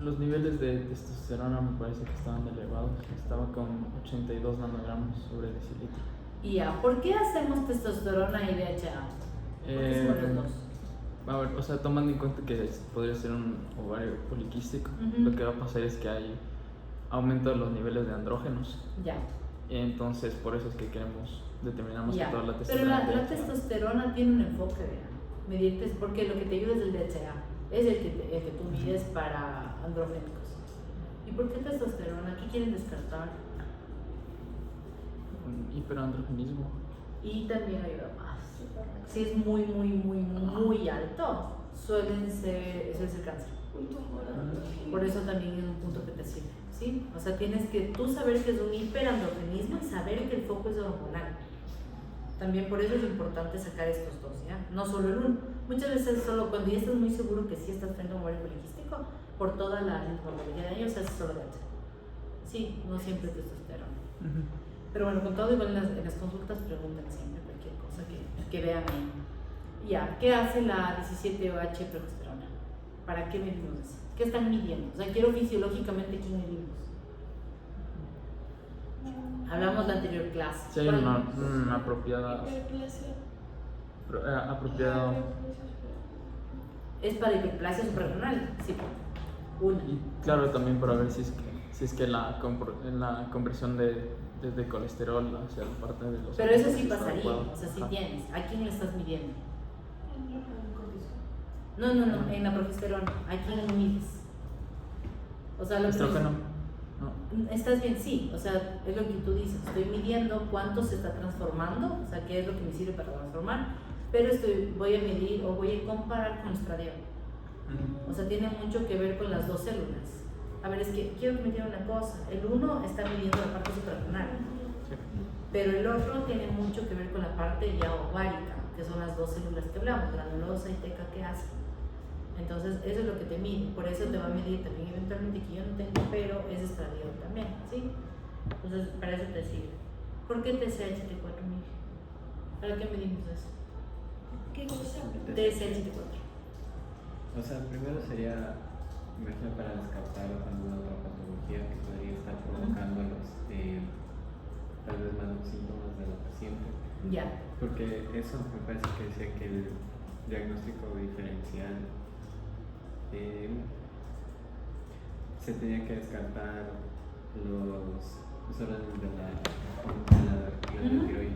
Los niveles de testosterona me parece que estaban elevados. Estaba con 82 nanogramos sobre decilitro. Y ya, ¿por qué hacemos testosterona y DHA? ¿Por qué son los dos? A ver, o sea, tomando en cuenta que podría ser un ovario poliquístico, lo que va a pasar es que hay aumento de los niveles de andrógenos. Ya. Entonces, por eso es que determinamos que Ya, toda la pero testosterona. la testosterona tiene un enfoque, vean. Porque lo que te ayuda es el DHA, es el que tú mides para androgénicos. ¿Y por qué testosterona? ¿Qué quieren descartar? Un hiperandrogenismo. Y también ayuda más. Si es muy alto, suele ser cáncer. Por eso también es un punto que te sirve, ¿sí? O sea, tienes que tú saber que es un hiperandrogenismo y saber que el foco es hormonal. También por eso es importante sacar estos dos, ¿ya? No solo el uno. Muchas veces solo cuando ya estás muy seguro que sí estás frente a un ovario poliquístico, por toda la sintomatología de años, se hace solo de hecho. Sí, no siempre testosterona. Pero bueno, con todo igual en las consultas preguntan siempre cualquier cosa que vean ahí. Ya, ¿qué hace la 17-OH progesterona? ¿Para qué medimos eso? ¿Qué están midiendo? O sea, quiero fisiológicamente qué medimos. Hablamos de la anterior clase. Si hay una apropiada. Hiperplasia. Apropiado. ¿Es para hiperplasia suprarrenal? Sí. Una. Y claro, también para ver si es que la conversión de colesterol hacia la parte de los. Pero eso sí está pasaría, adecuado. o sea, si Ajá. tienes. ¿A quién le estás midiendo? No, en la progesterona. ¿A quién mides? O sea, lo que Estrógeno. No. estás bien, sí, o sea, es lo que tú dices, estoy midiendo cuánto se está transformando, o sea, qué es lo que me sirve para transformar, pero voy a medir o voy a comparar con estradiol. O sea, tiene mucho que ver con las dos células. A ver, es que quiero que me diga una cosa, el uno está midiendo la parte suprarrenal, Sí. pero el otro tiene mucho que ver con la parte ya ovárica, que son las dos células que hablamos, granulosa y teca que hace. Entonces, eso es lo que te mide, por eso te va a medir también eventualmente que yo no tengo, pero es estradiol también, ¿sí? Entonces, para eso te sirve. ¿Por qué TSH-T4, Miguel? ¿Para qué medimos eso? ¿Qué cosa? TSH-T4. O sea, primero sería, imagino, para descartar alguna otra patología que podría estar provocando tal vez más los síntomas de la paciente. Ya. Porque eso me parece que decía que el diagnóstico diferencial se tenía que descartar los órganos de la tiroides.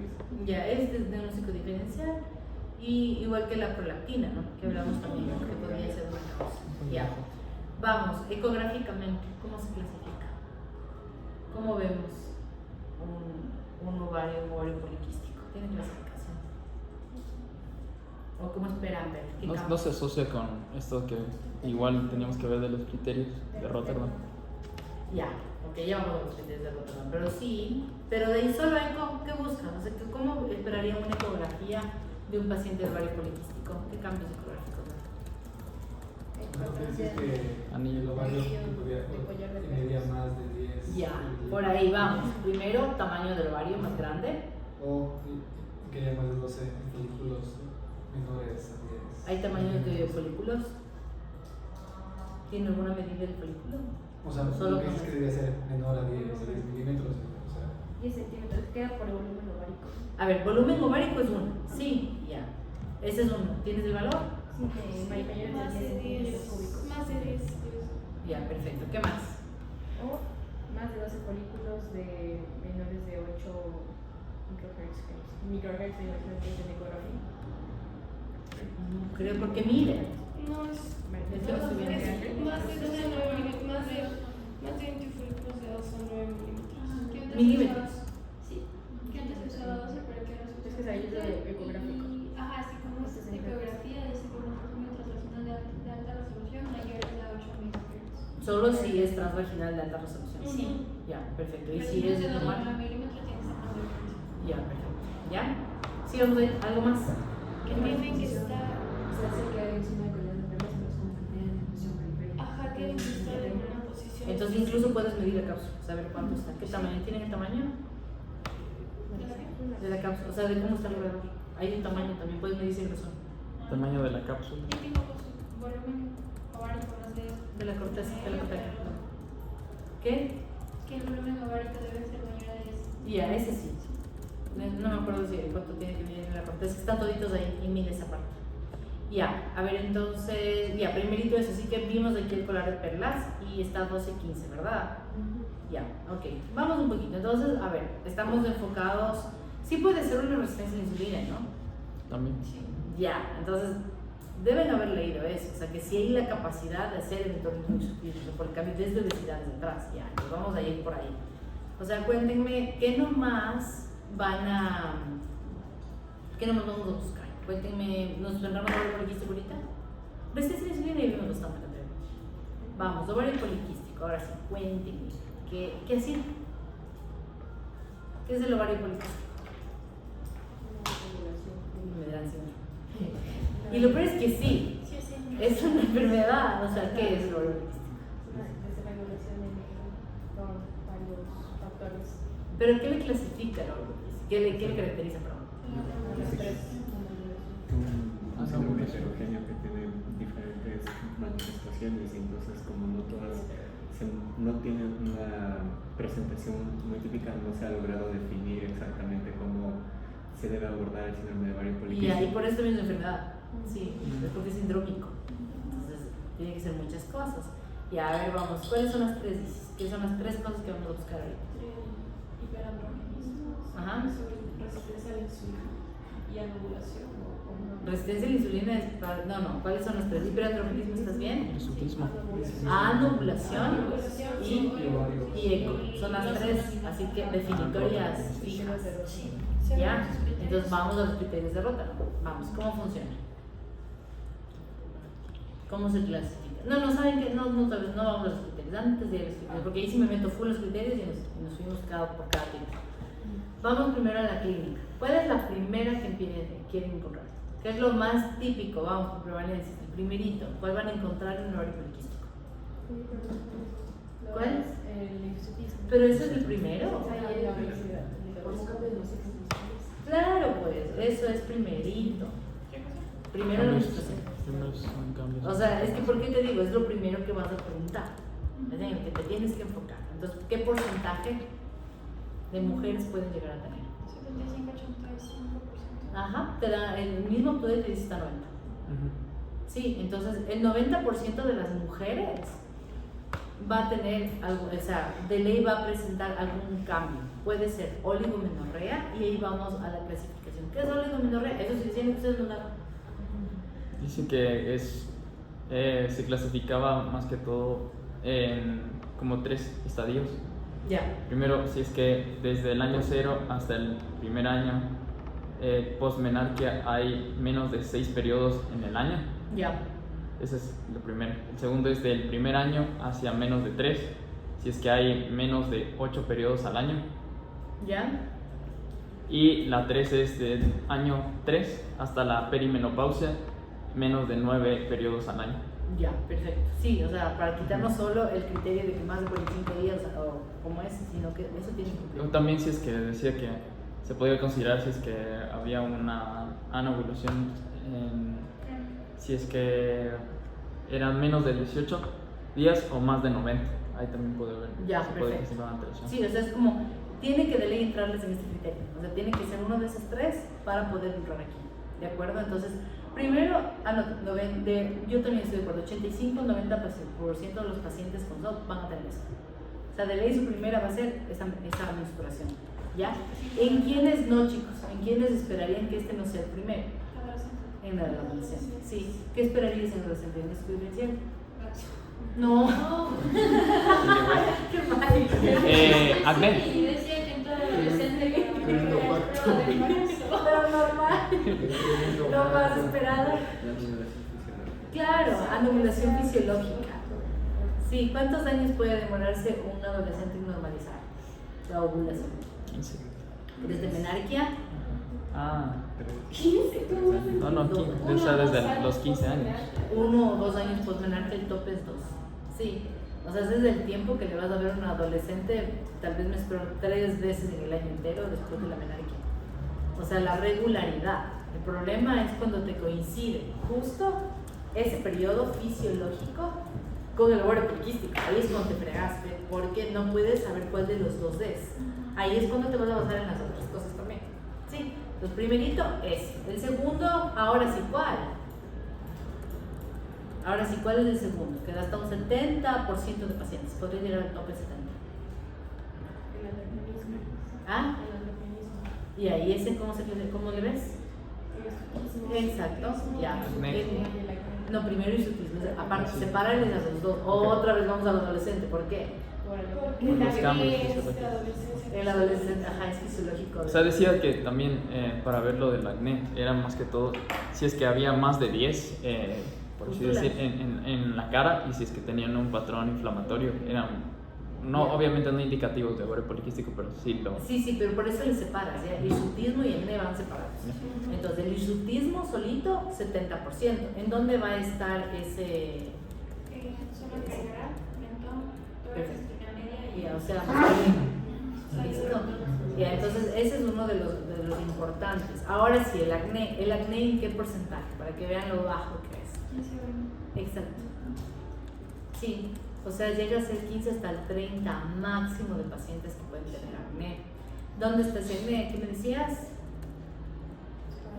Ya, es de diagnóstico diferencial y igual que la prolactina, ¿no? Que hablamos también, ¿no? Que podría ser una causa. Ya. Vamos, ecográficamente, ¿cómo se clasifica? ¿Cómo vemos ¿Cómo esperan ver? ¿Qué No, cambia? no se asocia con esto que igual teníamos que ver de los criterios de Rotterdam. Ya, porque ya vamos a los criterios de Rotterdam, pero sí, pero de ahí solo hay ¿qué buscan? O sea, ¿cómo esperarían una ecografía de un paciente de ovario poliquístico? ¿Qué cambios ecográficos? Anillo. El ovario medía más de 10. Ya, por ahí vamos. Primero, tamaño del ovario más grande. O que haya más de 12 folículos menores a 10. ¿Hay tamaños de folículos? ¿Tiene alguna medida del folículo? O sea, Solo lo que con dices que eso. debe ser menor a 10 milímetros. O sea, 10 centímetros, queda por el volumen ovárico. A ver, volumen ovárico es 1. Sí, ya. Ese es 1. ¿Tienes el valor? Mayor Más de 10 cúbicos. Más de 10. Ya, perfecto. ¿Qué más? O más de 12 folículos de menores de 8 microhertz de ecografía. No creo porque mide. No es. Eso lo estoy viendo acá. Más de 12 a 9 milímetros. Más de 20 folículos de 2 a 9 milímetros. ¿Qué antes Milímetros. usaba? Sí. ¿Qué antes se usaba 12, pero que ahora se usa? Es que es ahí de ecográfico. Ajá, así como es ecografía, dice que una persona transvaginal de alta resolución mayor es a 8 milímetros. Solo si es transvaginal de alta resolución. Sí. Ya, perfecto. ¿Y Pero si no es se da 9 normal? milímetros, tiene que ser más de 20. Ya, perfecto. ¿Ya? Sí, vamos a ir. ¿Algo más? Que tienen que estar. Se hace que hay encima de color de perlas, pero es como que tienen difusión periférica. Ajá, tienen que estar en una posición. Entonces incluso puedes medir la cápsula, saber cuánto está. ¿Qué tamaño? ¿Tienen el tamaño de la cápsula? O sea, de cómo está alrededor. Hay un tamaño también, puedes medir el grosor. Tamaño de la cápsula. Yo tengo volumen ovárico, no sé. De la corteza, de la corteza. ¿Qué? Que el volumen ovárico debe ser mayor a 10. Ya, ese sí. No me acuerdo si cuánto tiene que medir en la corteza. Están toditos ahí y mide esa parte. Ya, a ver, entonces, ya, primerito eso, sí que vimos aquí el colar de perlas y está 12-15, ¿verdad? Ya, ok. Vamos un poquito. Entonces, a ver, estamos enfocados. Sí puede ser una resistencia a la insulina, ¿no? También. Ya, entonces deben haber leído eso, o sea que si hay la capacidad de hacer el entorno por el cambio desde obesidades atrás, ya, pues vamos a ir por ahí. O sea, cuéntenme, ¿qué nomás vamos a buscar? Cuéntenme, ¿nos vendrán a ovario poliquístico ahorita? Resistencia a la insulina y vimos bastante, creo. Vamos, ovario poliquístico, ahora sí, cuéntenme, ¿qué hacía? ¿Qué es el ovario poliquístico? Me dan siempre. Y lo peor es que sí, Sí, sí. es una enfermedad, o sea, ¿qué es el ovario poliquístico? Desregulación por varios factores. ¿Pero qué le clasifica el ovario poliquístico? ¿Qué le caracteriza, perdón? Un síndrome heterogéneo que tiene diferentes manifestaciones y entonces como no todas no tienen una presentación muy típica, no se ha logrado definir exactamente cómo se debe abordar el síndrome de ovario Y poliquístico. por eso también es una enfermedad, sí, es porque es sindrómico. Entonces, tiene que ser muchas cosas. Y a ver, vamos, ¿cuáles son las tres? ¿Qué son las tres cosas que vamos a buscar ahorita? Hiperandrogenismo. Ajá. Resistencia a la insulina y anovulación. Resistencia a la insulina es no, ¿cuáles son las tres? Hiperandrogenismo, ¿estás bien? Hirsutismo. Anovulación y eco. Son las tres, así que definitorias fijas. ¿Ya? Entonces vamos a los criterios de Rotterdam. Vamos, ¿cómo funciona? ¿Cómo se clasifica? No, saben que no vamos a los criterios, antes de ir a los criterios, porque ahí sí me meto full los criterios y nos fuimos por cada tipo. Vamos primero a la clínica. ¿Cuál es la primera que quieren encontrar? ¿Qué es lo más típico? Vamos por prevalencia, el primerito. ¿Cuál van a encontrar en el ovario poliquístico? ¿Cuál? El hirsutismo. Pero ese es el primero. Ahí la obesidad. Claro, pues, eso es primerito. Primero la menstruación. Primero son cambios. O sea, es que, ¿por qué te digo? Es lo primero que vas a preguntar. Es en el que te tienes que enfocar. Entonces, ¿qué porcentaje de mujeres pueden llegar a tener? 75-85%. Ajá, te da el mismo Up-to-Date te dice hasta 90. Sí, entonces el 90% de las mujeres va a tener algo, o sea, de ley va a presentar algún cambio. Puede ser oligomenorrea y ahí vamos a la clasificación. ¿Qué es oligomenorrea? Eso sí tienen que ustedes mandaron. Dice que se clasificaba más que todo en como 3 estadios. Ya. Primero, si es que desde el año 0 hasta el primer año Postmenarquia hay menos de 6 periodos en el año. Ya. Ese es lo primero. El segundo es del primer año hacia menos de 3, si es que hay menos de 8 periodos al año. Ya. Y la 3 es del año 3 hasta la perimenopausia, menos de 9 periodos al año. Ya, perfecto. Sí, o sea, para quitarnos solo el criterio de que más de 45 días o como es, sino que eso tiene que cumplir. O también si es que decía que se podía considerar si es que había una anovulación, si es que eran menos de 18 días o más de 90. Ahí también puede haber. Ya, se puede perfecto. considerar una alteración. Sí, o sea, es como, tiene que de ley entrarles en este criterio. O sea, tiene que ser uno de esos tres para poder entrar aquí. ¿De acuerdo? Entonces, primero, yo también estoy de acuerdo, 85-90% de los pacientes con SOP van a tener eso. O sea, de ley su primera va a ser esa menstruación. ¿Ya? ¿En quiénes no, chicos? ¿En quiénes esperarían que este no sea el primero? En el adolescente. Sí. ¿Qué esperarías en el adolescente? ¿En su vivencial? No. Qué mal. Acné. Y decía que en todo adolescente que Pero normal. Lo más esperado. Claro, anovulación fisiológica. Sí, ¿cuántos años puede demorarse un adolescente en normalizar la ovulación? 15. Desde menarquia. Ah, 15. no, 15, o sea, desde los 15 años. 1 o 2 años posmenarquia, el tope es 2. Sí, o sea, ese es el tiempo que le vas a ver a un adolescente. Tal vez me espero 3 veces en el año entero después de la menarquia. O sea, la regularidad. El problema es cuando te coincide justo ese periodo fisiológico con el ovario poliquístico. Ahí es cuando te fregaste, porque no puedes saber cuál de los dos es. Ahí es cuando te vas a basar en las otras cosas también. Sí, entonces primerito es. El segundo, ahora sí, ¿cuál? Ahora sí, ¿cuál es el segundo? Que da hasta un 70% de pacientes. Podría llegar al tope 70. ¿Ah? Y ahí ese, ¿cómo le ves? Exacto, ya. No, primero hirsutismo. Aparte, separarles a los dos. Otra vez vamos al adolescente. ¿Por qué? Por los cambios fisiológicos. El adolescente, ajá, es fisiológico. O sea, decía que también para ver lo del acné era más que todo si es que había más de 10, por así decir, en la cara, y si es que tenían un patrón inflamatorio. Eran, no, obviamente no indicativos de ovario poliquístico, pero sí lo... Sí, pero por eso les separas, ¿ya? El hirsutismo y el acné van separados. Entonces, el hirsutismo solito, 70%. ¿En dónde va a estar ese...? Zona cardiac, mentón, tórax, espina media y... O sea, listo. Ya, entonces ese es uno de los importantes. Ahora sí, el acné ¿en qué porcentaje? Para que vean lo bajo que es. Exacto. Sí, o sea, llega a ser 15 hasta el 30 máximo de pacientes que pueden tener acné. ¿Dónde está ese acné? ¿Qué me decías?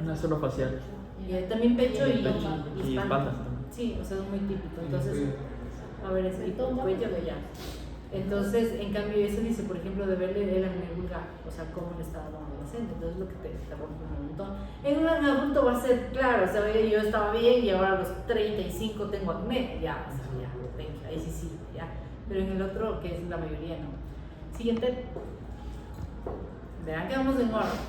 Una solo facial. Y también pecho y y espalda también. Sí, o sea, es muy típico. Entonces, a ver, es cuello ya. Entonces, en cambio, eso dice, por ejemplo, de verle el acné vulgar, o sea, cómo le está dando adolescente. Entonces, lo que te rompe un montón. En un adulto va a ser claro, o sea, yo estaba bien y ahora a los 35 tengo acné. Ya, o sea, ya, venga, ahí sí, ya. Pero en el otro, que es la mayoría, no. Siguiente. Verán que vamos en orden: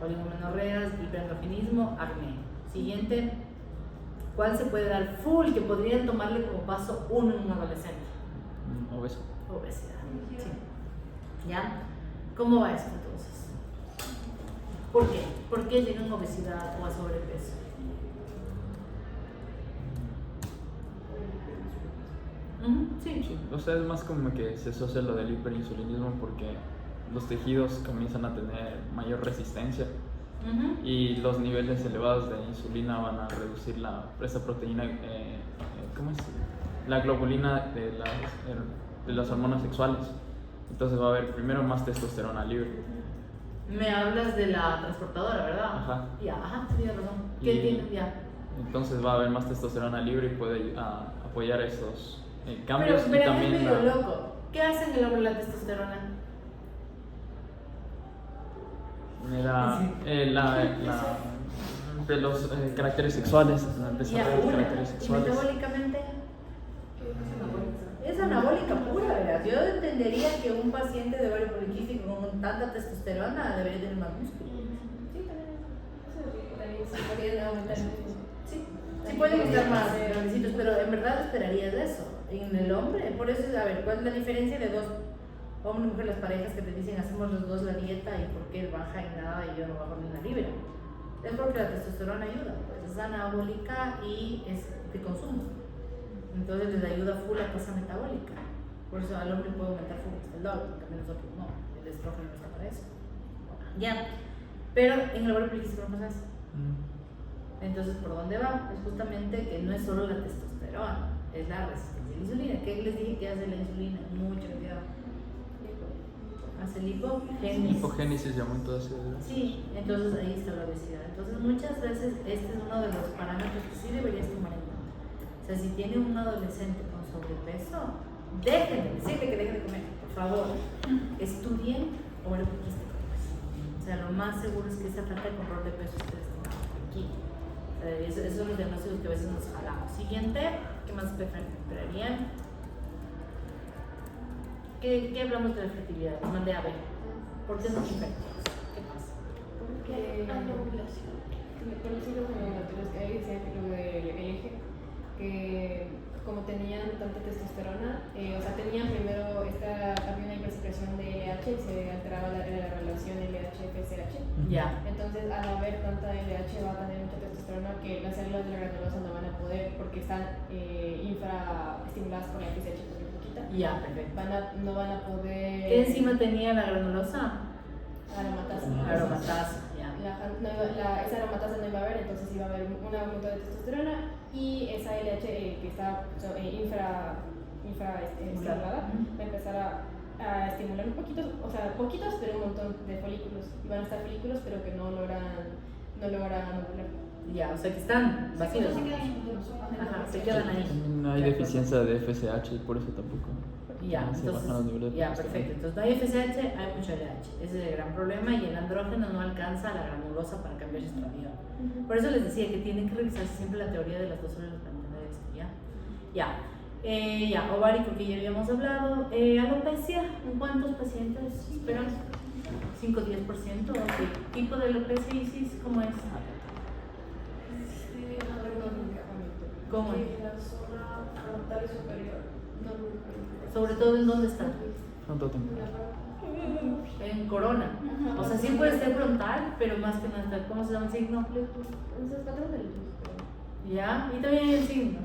oligomenorreas, hiperandrogenismo, acné. Siguiente. ¿Cuál se puede dar full que podrían tomarle como paso 1 en un adolescente? Obeso. Obesidad. Sí. ¿Ya? ¿Cómo va esto entonces? ¿Por qué? ¿Por qué llegan a obesidad o a sobrepeso? Sí. O sea, es más como que se asocia lo del hiperinsulinismo porque los tejidos comienzan a tener mayor resistencia y los niveles elevados de insulina van a reducir esa proteína, ¿cómo es? La globulina de las hormonas sexuales. Entonces va a haber primero más testosterona libre. Me hablas de la transportadora, ¿verdad? Ajá. Ya, tienes razón. ¿Qué tiene? Ya. Entonces va a haber más testosterona libre y puede apoyar esos cambios. Pero y también es medio loco. ¿Qué hace en el hombre la testosterona? De los caracteres sexuales, el desarrollo de caracteres ¿Y sexuales. metabólicamente? Es anabólica pura, ¿verdad? Yo entendería que un paciente de ovario poliquístico con tanta testosterona debería tener más músculo. Sí, también. sí podrían aumentar el peso. Sí, sí pueden estar más grandecitos, pero en verdad esperarías eso. En el hombre, por eso es, a ver, ¿cuál es la diferencia de dos hombre y mujer? Las parejas que te dicen hacemos los dos la dieta y por qué él baja en nada y yo no bajo ni una libra. Es porque la testosterona ayuda, pues es anabólica y es de consumo. Entonces les ayuda full a tasa metabólica. Por eso al hombre puede aumentar full el doble, porque nosotros no, el estrógeno no está para eso. Ya, pero en el ovario poliquístico no pasa eso. Entonces, ¿por dónde va? Es justamente que no es solo la testosterona, es la resistencia a la insulina. ¿Qué les dije que hace la insulina? Mucho cuidado. Hace la hipogénesis. Hipogénesis llamó entonces. Sí, entonces ahí está la obesidad. Entonces, muchas veces este es uno de los parámetros que sí deberías tomar en cuenta. O sea, si tiene un adolescente con sobrepeso, déjenle, decirle que deje de comer, por favor. Estudien ovario poliquístico. O sea, lo más seguro es que esa falta de control de peso esté destinado aquí. Esos son los diagnósticos que a veces nos jalamos. Siguiente, ¿qué más esperarían? ¿Qué hablamos de la fertilidad? Les mandé a ver. ¿Por qué son infértiles? ¿Qué pasa? Porque Hay ovulación. por los siglos laboratorios que hay, decía que lo del eje, que como tenían tanta testosterona, o sea, tenían primero había una hipersecreción de LH y se alteraba la relación LH-FSH. Ya. Entonces, al haber tanta LH, va a tener mucha testosterona que las células de la granulosa no van a poder, porque están infraestimuladas por la FSH, porque es poquita. Ya, perfecto. No van a poder. ¿Qué enzima tenía la granulosa? Aromatasa. Aromatasa, ya. Esa aromatasa no iba a haber, entonces iba a haber un aumento de testosterona y esa LH que está infraestimulada va a empezar a estimular un poquito, o sea, poquitos, pero un montón de folículos. Y van a estar folículos, pero que no logran ovular. Ya, o sea que están vacíos. Se quedan inconclusos. Ajá, se quedan ahí. No hay deficiencia de FSH y por eso tampoco. Ya, no se bajan los niveles entonces, de ya, testosterona. perfecto. Entonces no hay FSH, hay mucho LH. Ese es el gran problema y el andrógeno no alcanza a la granulosa para cambiar su estradiol. Por eso les decía que tienen que revisarse siempre la teoría de las dos células para entender esto, ¿ya? Ya, ovárico que ya habíamos hablado. Alopecia, ¿en cuántos pacientes esperan? 5 o 10%. Okay. ¿Tipo de alopecia, Isis? ¿Cómo es? ¿Cómo es? La zona frontal y superior. No, Sobre todo, ¿en dónde está? Frontotemporal. En corona. O sea, sí puede ser frontal, pero más que nada, ¿cómo se llama el signo? Entonces, patrón del Ya, y también hay el signo.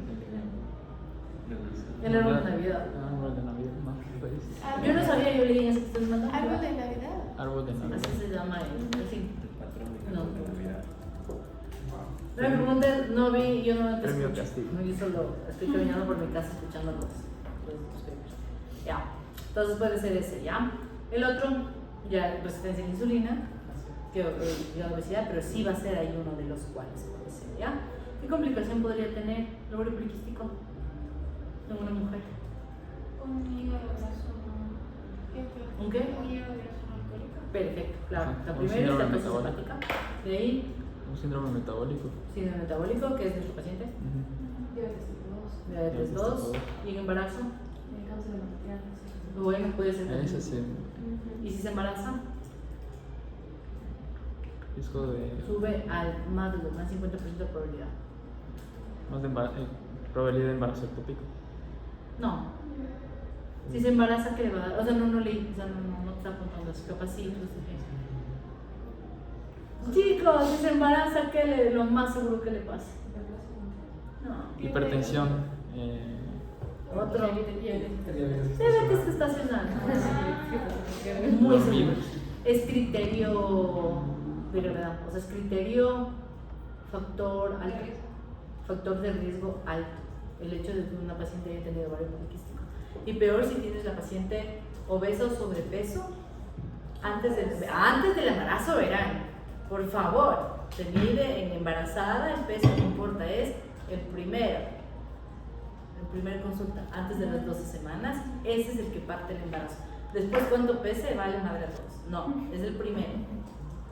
El árbol de Navidad. Árbol de Navidad, no, feliz. Yo no sabía, yo leí en ese que ustedes mandaron. Árbol de Navidad. Árbol de Navidad. Así se llama el signo. El patrón de No. Navidad. No me preguntes, no vi, yo no te Premio escucho. Castillo. No, yo solo estoy caminando por mi casa escuchando los papers. Ya, entonces puede ser ese, ¿ya? El otro, ya resistencia a la insulina, que ya obesidad, pero sí va a ser ahí uno de los cuales puede ser, ¿ya? ¿Qué complicación podría tener el ovario poliquístico en una mujer? Un hígado graso no. ¿Un qué? Un hígado graso no alcohólico. Perfecto, claro. La Un primera es la síndrome tosis metabólico. hepática. De ahí, Un síndrome metabólico. síndrome metabólico, que es nuestro paciente. Diabetes tipo 2, Diabetes Diabetes 2 tipo 2. y en embarazo. cáncer de matriz. Bueno, puede ser. Ese sí. ¿Y si se embaraza? Riesgo de. Sube al más de 50% de probabilidad. Más de probabilidad de embarazo ectópico. No. Si se embaraza, ¿qué le va a dar? O sea, no leí, o sea, no te está apuntando eso. Capaz sí, chicos, si se embaraza, ¿qué lo más seguro que le pase? No. Hipertensión. Otro. Diabetes Diabetes gestacional. Muy Dormir. seguro. Es criterio de gravedad. O sea, es criterio factor alto. Factor de riesgo alto. El hecho de que una paciente haya tenido ovario poliquístico. Y peor si tienes la paciente obesa o sobrepeso antes del embarazo, verán. Por favor, se mide en embarazada, el peso no importa, es el primera consulta, antes de las 12 semanas, ese es el que parte el embarazo. Después, cuánto pese, vale madre a todos. No, es el primero.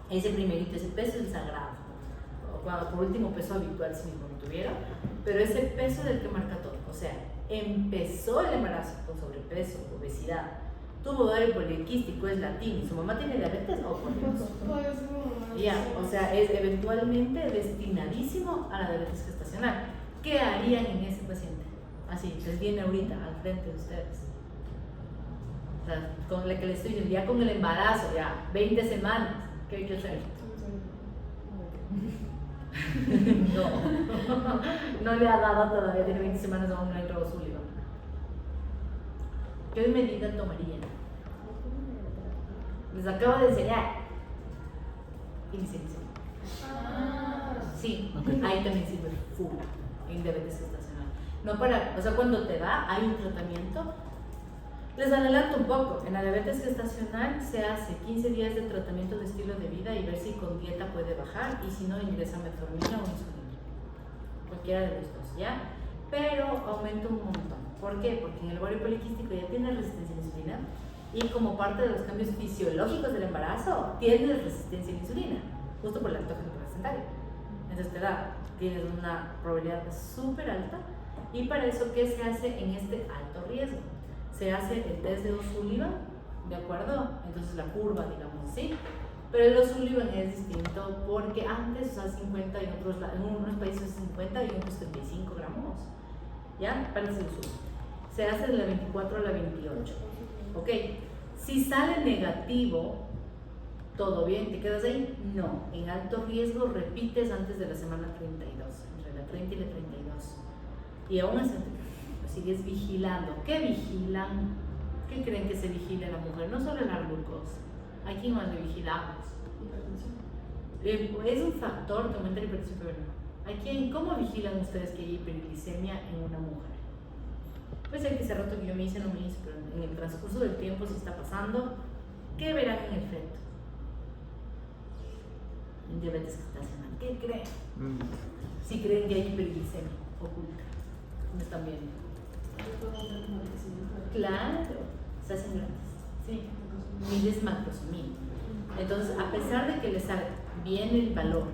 Ese primerito, ese peso es el sagrado. Cuando por último peso habitual, si mismo lo tuviera, pero ese peso es el que marca todo. O sea, empezó el embarazo con sobrepeso, obesidad, tuvo ovario poliquístico, es latín y su mamá tiene diabetes, o por Dios. Pues no. Ya, o sea, es eventualmente destinadísimo a la diabetes gestacional. ¿Qué harían en ese paciente? Así, les viene ahorita al frente de ustedes. O sea, con la que le estoy diciendo, ya con el embarazo, ya 20 semanas, ¿qué hay que hacer? No le ha dado todavía, tiene 20 semanas, aún no hay Robo Sullivan. ¿Qué medida tomarían? Les acabo de enseñar. Iniciación. Sí, ahí también sirve full en diabetes gestacional. No para, o sea, cuando te da, hay un tratamiento. Les adelanto un poco, en la diabetes gestacional se hace 15 días de tratamiento de estilo de vida y ver si con dieta puede bajar y si no ingresa metformina o insulina. Cualquiera de los dos, ¿ya? Pero aumenta un montón. ¿Por qué? Porque en el ovario poliquístico ya tiene resistencia a la insulina y como parte de los cambios fisiológicos del embarazo, tienes resistencia a la insulina, justo por el lactógeno placentario. Entonces tienes una probabilidad súper alta y para eso, ¿qué se hace en este alto riesgo? Se hace el test de O'Sullivan, ¿de acuerdo? Entonces la curva, digamos así. Pero el O'Sullivan es distinto porque antes, o sea, 50 y en unos países 50 y en otros 35 gramos. ¿Ya? Para el se hace de la 24 a la 28. Ok. Si sale negativo, ¿todo bien? ¿Te quedas ahí? No. En alto riesgo repites antes de la semana 32, entre la 30 y la 32. Y aún así sigues vigilando. ¿Qué vigilan? ¿Qué creen que se vigila en la mujer? No solo la glucosa. ¿A quién más le vigilamos? Es un factor que aumenta la hipertensión febril. ¿Cómo vigilan ustedes que hay hiperglicemia en una mujer? Pues el que hace rato que yo me hice no me hice, pero en el transcurso del tiempo si está pasando, ¿qué verán en el feto? En diabetes gestacional. ¿Qué creen? Si creen que hay hiperglicemia oculta. ¿Me están viendo? Claro, se hacen grandes. Sí. Mides macrosomía. Entonces, a pesar de que le salga bien el valor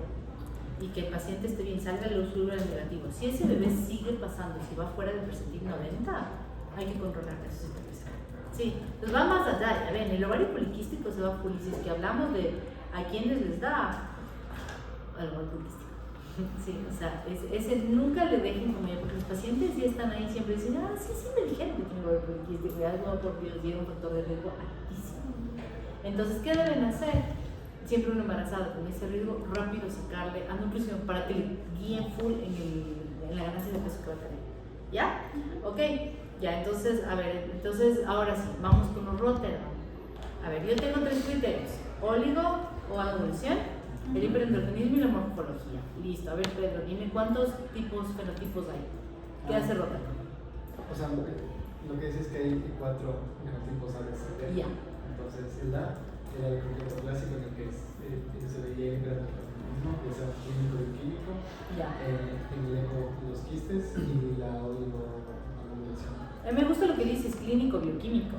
y que el paciente esté bien, salga los O'Sullivan negativos, si ese bebé sigue pasando, si va fuera del percentil 90, hay que controlar eso. Sí, entonces va más allá. Ya ven, el ovario poliquístico se va full. Y si es que hablamos de a quienes les da al ovario poliquístico. Sí, o sea, ese nunca le dejen como ya, porque los pacientes ya están ahí siempre dicen, sí me dijeron que tengo ovario poliquístico, y algo por Dios, y era un factor de riesgo altísimo. Entonces, ¿qué deben hacer? Siempre una embarazada con ese riesgo, rápido sacarle a nutrición para que le guíen full en la ganancia de peso que va a tener. ¿Ya? Ok, ya, entonces, a ver, ahora sí, vamos con los Rotterdam. A ver, yo tengo 3 criterios: oligo o anovulación, el hiperandrogenismo y la morfología. Listo, a ver, Pedro, dime cuántos fenotipos hay. ¿Qué hace Rotterdam? O sea, lo que dices es que hay 4 fenotipos a descender. Ya. Entonces, el A era el congreso clásico en el que se veía el hiperandrogenismo, que es clínico y químico, en el eco los quistes y la oligoanovulación. A mí me gusta lo que dices, clínico bioquímico,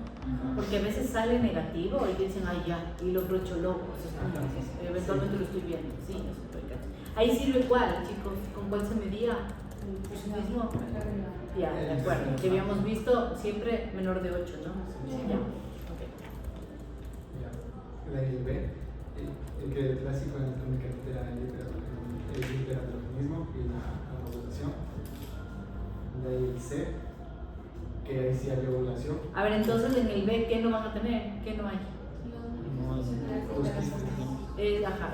porque a veces sale negativo y dicen, ay ya, y lo brocho loco, eventualmente lo estoy viendo, sí, no sé, ahí sirve cuál, chicos, con cuál se medía el mismo. Ya, de acuerdo, que habíamos visto siempre menor de 8, ¿no? Ya, ok. Ya, el B, el que el clásico únicamente era el hiperandrogenismo y la anovulación. De ahí el C, que ahí sí hay ovulación. A ver, entonces en el B, ¿qué no van a tener? ¿Qué no hay?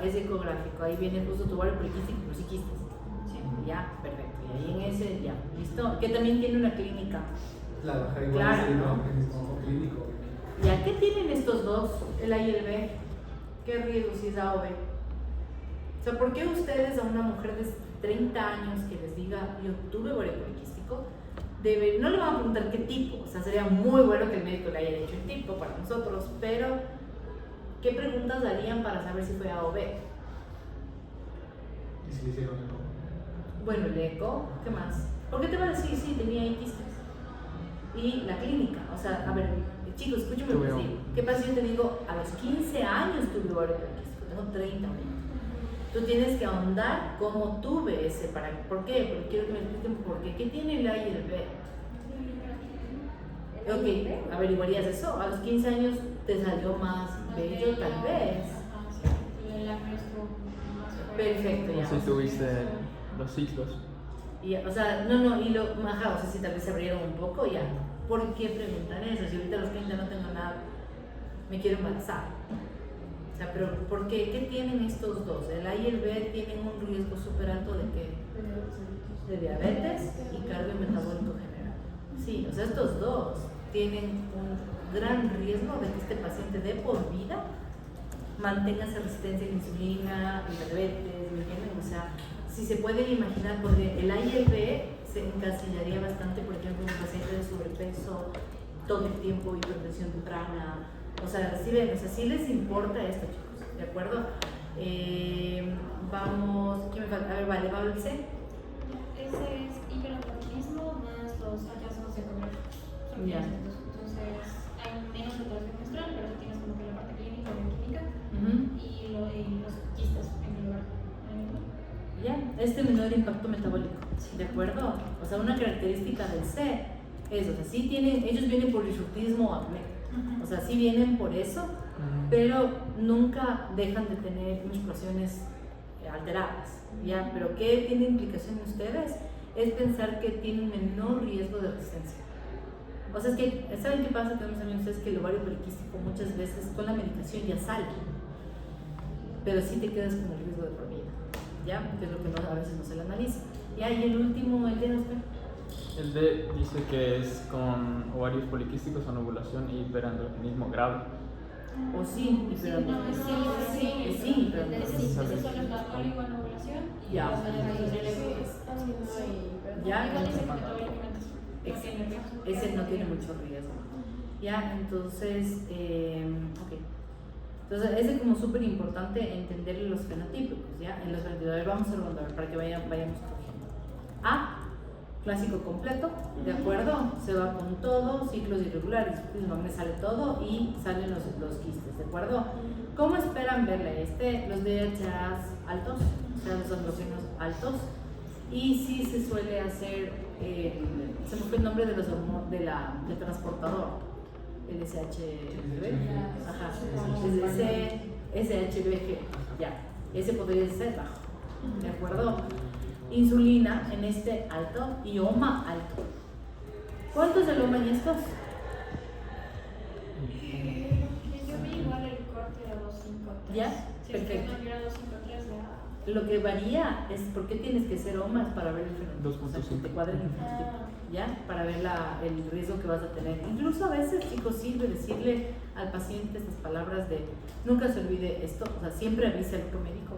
Es ecográfico, ahí viene justo tu ovario poliquístico, pero sí quistes. Sí, ya, perfecto. Y ahí en ese, ya, listo. Que también tiene una clínica. Claro, igual claro, es el ¿no? clínico. ¿Ya qué tienen estos dos, el A y el B? ¿Qué riesgo si es A o B? O sea, ¿por qué ustedes a una mujer de 30 años que les diga, yo tuve ovario poliquístico, no le van a preguntar qué tipo? O sea, sería muy bueno que el médico le haya dicho el tipo para nosotros, pero ¿qué preguntas darían para saber si fue A o B? ¿Y si le hicieron eco? Bueno, el eco, ¿qué más? ¿Por qué te va a decir sí, tenía ahí quistes? Y la clínica, o sea, a ver, chicos, escúchame lo que digo. ¿Qué pasa si yo te digo, a los 15 años tuve ovario poliquístico, tengo 30 años? Tú tienes que ahondar cómo tuve ese, ¿por qué? Porque quiero que me expliquen por qué. ¿Qué tiene el A y el B? Ok, ¿averiguarías eso? A los 15 años te salió más bello, tal vez. Ajá, sí. El acné estuvo más fuerte. Perfecto, ya. Si tuviste los ciclos. Y, o sea, no, y lo, ajá, o sea, si tal vez se abrieron un poco, ya. ¿Por qué preguntan eso? Si ahorita a los 30 no tengo nada, me quiero embarazar. O sea, pero ¿por qué? ¿Qué tienen estos dos? El A y el B tienen un riesgo súper alto de qué? De diabetes y cardiometabólico general. Sí, o sea, estos dos tienen un gran riesgo de que este paciente de por vida mantenga esa resistencia a la insulina, y la diabetes, ¿me entienden? O sea, si se pueden imaginar, porque el A y el B se encasillaría bastante, por ejemplo, en un paciente de sobrepeso, todo el tiempo, hipertensión temprana. O sea, sí ven, o sea, sí les importa esto, chicos, ¿de acuerdo? Vamos, ¿qué me falta? A ver, vale, va el C. Ese es hiperandrogenismo más los hallazgos de ecografía. Son Ya. distintos. Entonces, hay menos saturación menstrual, pero sí tienes como que la parte clínica o bioquímica y los quistes en el lugar. Ya, este menor impacto metabólico, ¿de acuerdo? O sea, una característica del C es, o sea, sí tienen, ellos vienen por hirsutismo o acné, o sea, sí vienen por eso, pero nunca dejan de tener menstruaciones alteradas, ¿ya? Pero ¿qué tiene implicación en ustedes? Es pensar que tienen menor riesgo de resistencia. O sea, es que, ¿saben qué pasa? Tenemos también ustedes que el ovario poliquístico muchas veces con la medicación ya sale, pero sí te quedas con el riesgo de por vida, ¿ya? Que es lo que a veces no se le analiza. Ya, y el último, el de nosotros. El D dice que es con ovarios poliquísticos, anovulación y hiperandrogenismo grave. O sin hiperandrogenismo. Es sin hiperandrogenismo. Ese solo es la oligoanovulación y Ya. los Ya. igual dice que metabólicamente no tiene riesgo. Ese no tiene mucho riesgo. Ya, entonces, ok. Entonces, ese es como súper importante entender los fenotípicos, ¿ya? En los fenotipos, a ver, vamos a rondar para que vayamos cogiendo. A, clásico completo, ¿de acuerdo? Se va con todo, ciclos irregulares, me sale todo y salen los quistes, ¿de acuerdo? ¿Cómo esperan verle este? Los DHAs altos, o sea, los andrógenos altos, y sí se suele hacer, se me fue el nombre de los del transportador, el SHBG, ajá, SHBG, ya, ese podría ser bajo, ¿de acuerdo? Insulina en este alto y OMA alto. ¿Cuánto es el OMA en estos? Yo vi igual el corte a 253. ¿Ya? Si Perfecto. es que no hubiera 253, ya. Lo que varía es por qué tienes que ser OMA para ver el fenótipo, 2.5. o sea, que te cuadre el fenotipo, ¿ya? Para ver el riesgo que vas a tener. Incluso a veces, chicos, sirve decirle al paciente estas palabras de nunca se olvide esto, o sea, siempre avise al médico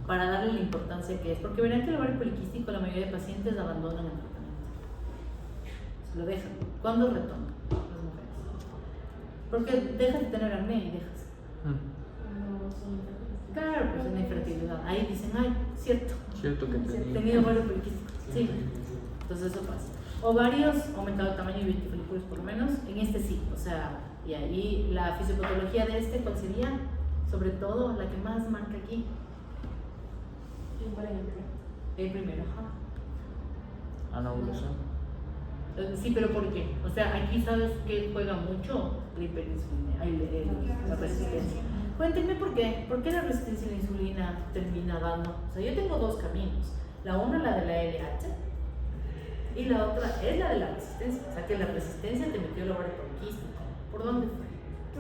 para darle la importancia que es, porque verán que el ovario poliquístico la mayoría de pacientes abandonan el tratamiento, se lo dejan. ¿Cuándo retoman las mujeres? Porque dejas de tener acné y dejas. Claro, pues una infertilidad. Ahí dicen, ay, cierto, Cierto que tenía ovario poliquístico. Sí, entonces eso pasa. Ovarios, aumentado el tamaño y 20 folículos por lo menos, en este sí, o sea, y ahí la fisiopatología de este, ¿cuál sería? Sobre todo la que más marca aquí. El primero, ajá. Anovulación. Sí, pero ¿por qué? O sea, aquí sabes que juega mucho la hiperinsulina, la resistencia. Cuéntenme por qué. ¿Por qué la resistencia a la insulina termina dando? O sea, yo tengo dos caminos. La una, la de la LH, y la otra es la de la resistencia. O sea, que la resistencia te metió el ovario poliquístico. ¿Por dónde fue?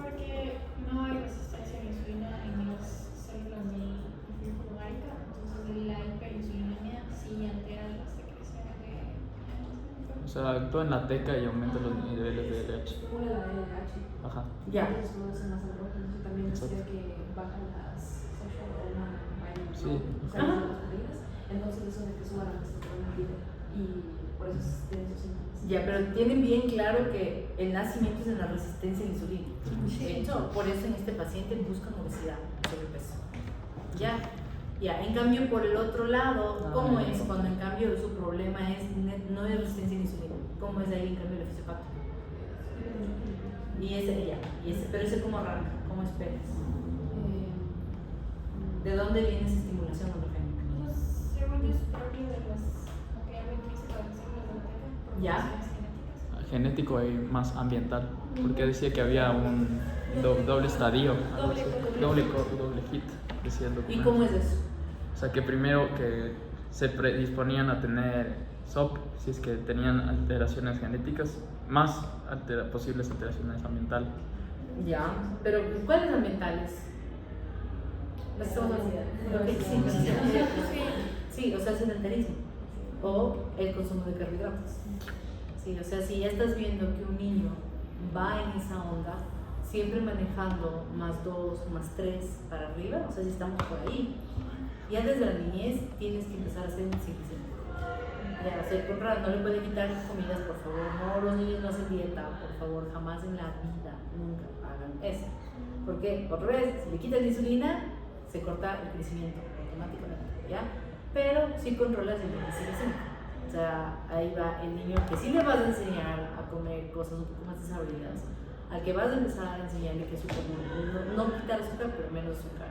Porque no hay resistencia a la insulina en las células del folículo ovárico, entonces la hiperinsulinemia sí altera la secreción de. O sea, actúa en la teca y aumenta los niveles de LH. Una la LH. Ajá. Ya. Los modos en las andrógenos también decía que bajan las sexual hormone Sí. o sea, las proteínas, entonces eso de que suba la testosterona y por eso tiene esos síntomas. Ya, pero tienen bien claro que el nacimiento es en la resistencia a la insulina. De hecho, por eso en este paciente buscan obesidad, sobrepeso. Ya. Ya, en cambio por el otro lado, ¿cómo es cuando en cambio su problema no es resistencia a la insulina? ¿Cómo es ahí en cambio la fisiopatía? Y ese, pero ese cómo arranca, ¿cómo esperas? ¿De dónde viene esa estimulación androgénica? Pues según es propio de las, lo que llamo intrínseco de las células de la teca, por Ya. cuestiones genéticas. genético y más ambiental, porque decía que había un doble estadio, doble hit, decía el documento. ¿Y cómo es eso? O sea, que primero que se predisponían a tener SOP si es que tenían alteraciones genéticas, más posibles alteraciones ambientales. Ya, pero ¿cuáles ambientales? Sí, o sea, sedentarismo o el consumo de carbohidratos. Sí, o sea, si ya estás viendo que un niño va en esa onda, siempre manejando +2, +3 para arriba, o sea, si estamos por ahí, ya desde la niñez tienes que empezar a hacer un ciclo. Ya, hacer no le puede quitar comidas, por favor, no, los niños no hacen dieta, por favor, jamás en la vida, nunca hagan eso. Porque, otra vez, si le quitas la insulina, se corta el crecimiento automáticamente, ¿ya? Pero sí controlas el índice glicémico. O sea, ahí va el niño que sí le vas a enseñar a comer cosas un poco más desabridas, al que vas a empezar a enseñarle que azúcar, no quitar azúcar, pero menos azúcar.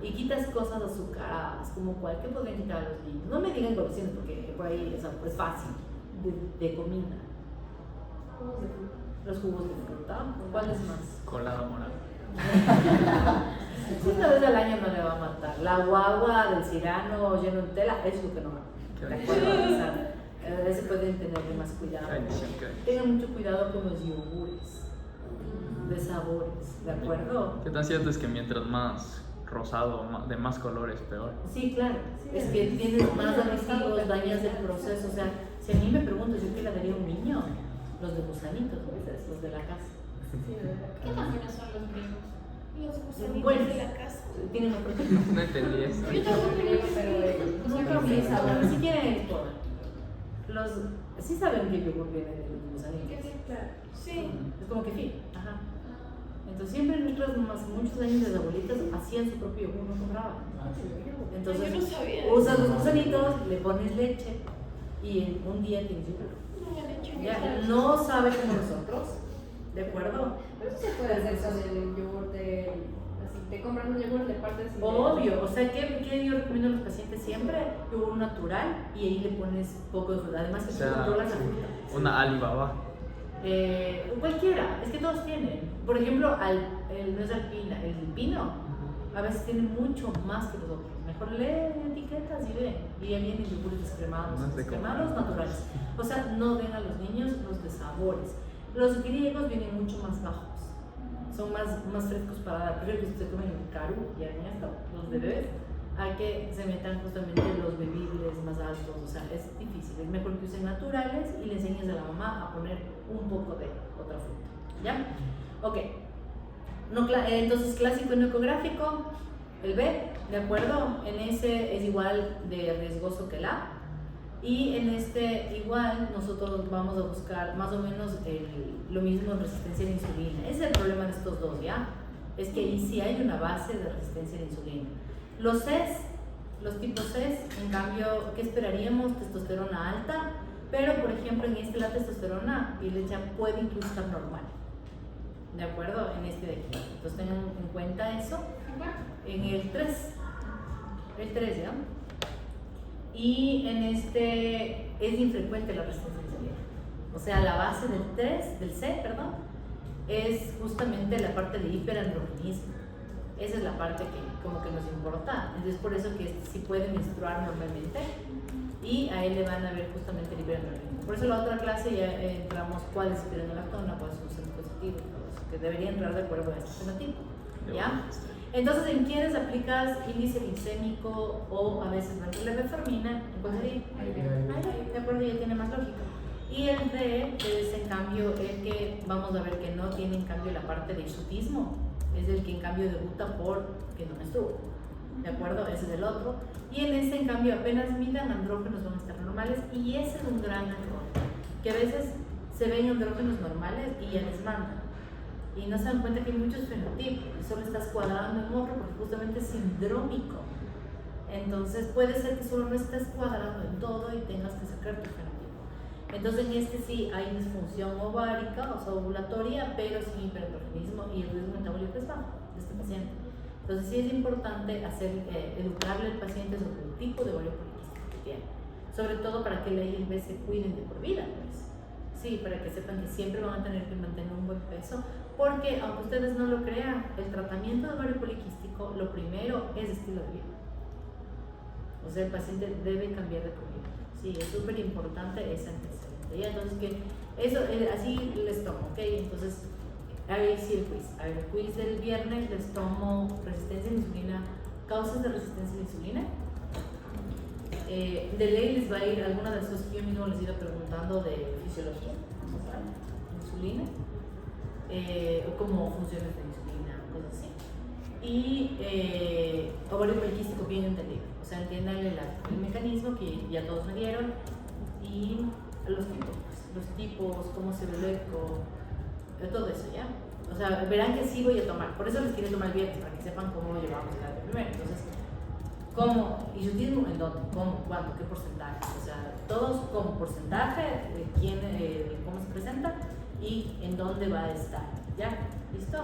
Y quitas cosas azucaradas, como cual que podrían quitar a los niños. No me digan golosinas porque por ahí, o sea, es fácil, de comida. Los jugos de fruta, ¿cuáles más? Colada moral. Una vez al año no le va a matar. La guagua del Cirano lleno de tela, eso es lo que no va. ¿De acuerdo? O sea, a veces pueden tenerle más cuidado. Tengan mucho cuidado con los yogures de sabores, ¿de acuerdo? ¿Qué tan cierto es que mientras más rosado, de más colores, peor? Sí, claro. Es que tienes más adhesivos, dañas el proceso. O sea, si a mí me pregunto, ¿yo qué le daría a un niño? Los de gusanitos, los de la casa. ¿Qué tan buenos son los gringos? Los gusanitos Buenos. de la casa. Tienen un proteína. No entendí eso. Yo también creo, No creo que saben. Si quieren, los sí saben que el yogur viene de los gusanitos. Sí. Es como que sí. Ajá. Entonces siempre nuestras mamás, muchos años de abuelitas, hacían su propio yogur, no compraban. Entonces Yo no sabía. usas los gusanitos, le pones leche y en un día tienes yogur. Ya, no sabe como nosotros, ¿de acuerdo? Pero eso se puede hacer con el yogur de... Así, te compras un yogur de partes... Obvio, o sea, ¿qué yo recomiendo a los pacientes siempre? Yogur natural y ahí le pones poco de fruta. Además que tú controlas la fruta. Una Alibaba. Cualquiera, es que todos tienen. Por ejemplo, no es alpina, el pino a veces tiene mucho más que los otros. Mejor leen etiquetas y ven. Y ya vienen yogures descremados, descremados naturales. O sea, no den a los niños los de sabores. Los griegos vienen mucho más bajos, son más frescos para dar. Prefiero que se comen el caru y Ernesto, los bebés, a que se metan justamente los bebibles más altos. O sea, es difícil. Es mejor que usen naturales y le enseñes a la mamá a poner un poco de otra fruta. ¿Ya? Ok. No, entonces, clásico y no ecográfico, el B, ¿de acuerdo? En ese es igual de riesgoso que el A. Y en este igual nosotros vamos a buscar más o menos lo mismo en resistencia a la insulina. Ese es el problema de estos dos, ¿ya? Es que ahí sí hay una base de resistencia a la insulina. Los Cs, los tipos Cs, en cambio, ¿qué esperaríamos? Testosterona alta, pero por ejemplo en este la testosterona pilecha puede incluso estar normal. ¿De acuerdo? En este de aquí. Entonces tengan en cuenta eso. En el 3. El 3, ¿ya? Y en este es infrecuente la resistencia a la insulina. O sea, la base del 3, del C, perdón, es justamente la parte de hiperandrogenismo. Esa es la parte que como que nos importa. Entonces por eso que sí puede menstruar normalmente y a él le van a ver justamente el hiperandrogenismo. Por eso la otra clase ya entramos cuál es spironolactona, cuál es un centro positivo, que debería entrar de acuerdo a este fenotipo. ¿Ya? Entonces, ¿en quiénes aplicas índice glicémico o a veces la metformina? ¿En cuál sería? De acuerdo, ya tiene más lógica. Y el D es en cambio el que vamos a ver que no tiene en cambio la parte de hirsutismo, es el que en cambio debuta por que no menstrua. ¿De acuerdo? Ese es el otro. Y en este en cambio apenas midan andrógenos van a estar normales y ese es un gran error. Que a veces se ven andrógenos normales y ya les mandan. Y no se dan cuenta que hay muchos fenotipos y solo estás cuadrando en otro porque justamente es sindrómico. Entonces puede ser que solo no estés cuadrando en todo y tengas que sacar tu fenotipo. Entonces en este sí hay disfunción ovárica, o sea ovulatoria, pero sin hiperandrogenismo y el riesgo metabólico es bajo de este paciente. Entonces sí es importante educarle al paciente sobre el tipo de ovario poliquístico que tiene, sobre todo para que la A y el B se cuiden de por vida, pues. Sí, para que sepan que siempre van a tener que mantener un buen peso, porque aunque ustedes no lo crean, el tratamiento de ovario poliquístico, lo primero es estilo de vida. O sea, el paciente debe cambiar de comida. Sí, es súper importante ese antecedente. ¿Ya? Entonces, que eso, así les tomo, ¿ok? Entonces, ahí sí el quiz. A ver, el quiz del viernes les tomo resistencia a la insulina, causas de resistencia a la insulina. De ley les va a ir alguna de las cosas que yo mismo les he ido preguntando de fisiología, insulina, o cómo funciona la insulina, cosas así. Y ovario poliquístico bien entendido, o sea, entiéndanle el mecanismo que ya todos me dieron y los tipos, cómo se ve el eco, todo eso, ¿ya? O sea, verán que sí voy a tomar, por eso les quiero tomar el viernes, para que sepan cómo llevamos la primero. Entonces, ¿cómo? ¿Hirsutismo en dónde? ¿Cómo? ¿Cuánto? ¿Qué porcentaje? O sea, todos con porcentaje de quién, cómo se presenta y en dónde va a estar. ¿Ya? ¿Listo?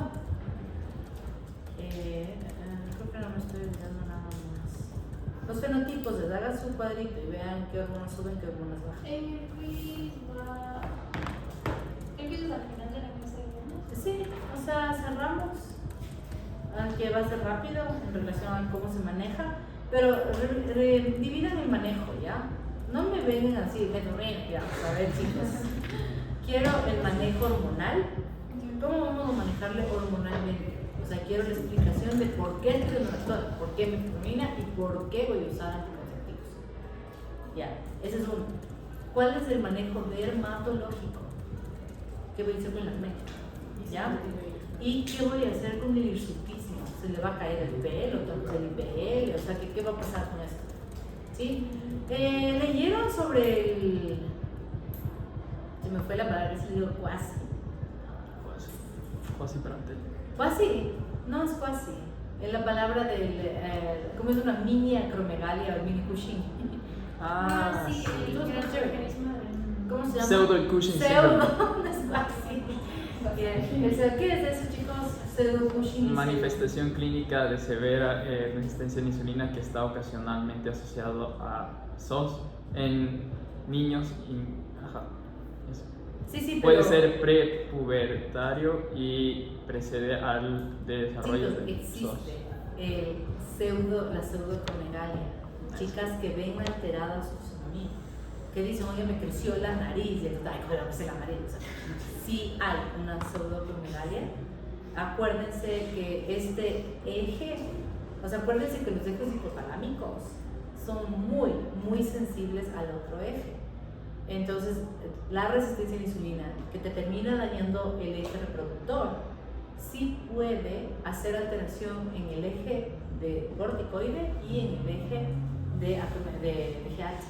Creo que no me estoy olvidando nada más. Los fenotipos, les hagan su cuadrito y vean qué hormonas suben, qué hormonas bajan. El quiz va. ¿El quiz es al final de la clase de hormonas? Sí, o sea, cerramos. Que va a ser rápido en relación a cómo se maneja. Pero dividan el manejo, ¿ya? No me vengan así, me dormí, ya, a ver chicos. Quiero el manejo hormonal. ¿Cómo vamos a manejarle hormonalmente? O sea, quiero la explicación de por qué estoy en una por qué metformina y por qué voy a usar anticonceptivos. Ya, ese es uno. ¿Cuál es el manejo dermatológico? ¿Qué voy a hacer con la acné? ¿Ya? ¿Y qué voy a hacer con el hirsutismo? ¿Se le va a caer el pelo, tanto el IPL? O sea, ¿qué va a pasar con esto? ¿Sí? ¿Leyeron sobre el... Se me fue la palabra, es el libro cuasi. Cuasi parantel. Cuasi, no es cuasi. Es la palabra del... ¿cómo es una mini acromegalia o mini Cushing? Sí, el mecanismo de. ¿Cómo se llama? Pseudo Cushing. Pseudo, no es cuasi. Bien. ¿Qué es eso, chicos? Pseudo Cushing. Manifestación clínica de severa resistencia a la insulina que está ocasionalmente asociado a SOS en niños y eso. Sí, puede pero ser prepubertario y precede al desarrollo chicos, de existe SOS. la pseudoacromegalia. Chicas que ven alterada su fisonomía, que dicen, oye, me creció la nariz, y ay, joder, me la nariz. O sea, sí hay una pseudoacromegalia. Acuérdense que este eje, o sea, acuérdense que los ejes hipotalámicos son muy, muy sensibles al otro eje. Entonces, la resistencia a la insulina, que te termina dañando el eje reproductor, sí puede hacer alteración en el eje de corticoide y en el eje de GH.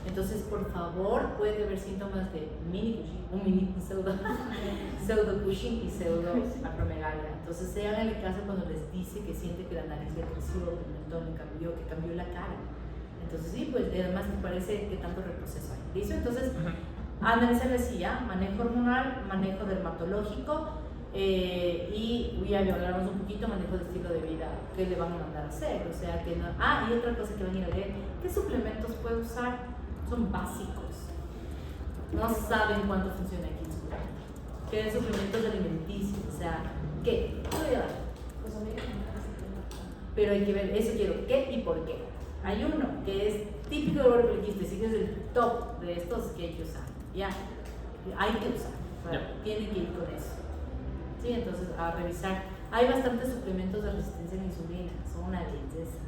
Entonces, por favor, puede haber síntomas de mini Cushing, un mini pseudo Cushing y pseudo acromegalia. Entonces, háganle caso cuando les dice que siente que la nariz le creció, que el mentón le cambió, que cambió la cara. Entonces, sí, pues además me parece que tanto retroceso hay. ¿Listo? Entonces, analizar así, ¿ya? Manejo hormonal, manejo dermatológico. Y ya hablamos un poquito manejo de estilo de vida, qué le van a mandar a hacer, o sea que no. Y otra cosa que van a ir a leer, ¿qué suplementos puede usar? Son básicos, no saben cuánto funciona aquí el suplemento, ¿qué suplementos alimenticios? O sea, ¿qué? ¿Qué voy a dar? Pero hay que ver, eso quiero, ¿qué y por qué? Hay uno que es típico de ovario poliquístico, que es el top de estos que hay que usar, ya, hay que usar, o sea, tienen que ir con eso. Sí, entonces a revisar. Hay bastantes suplementos de resistencia a la insulina, son una belleza.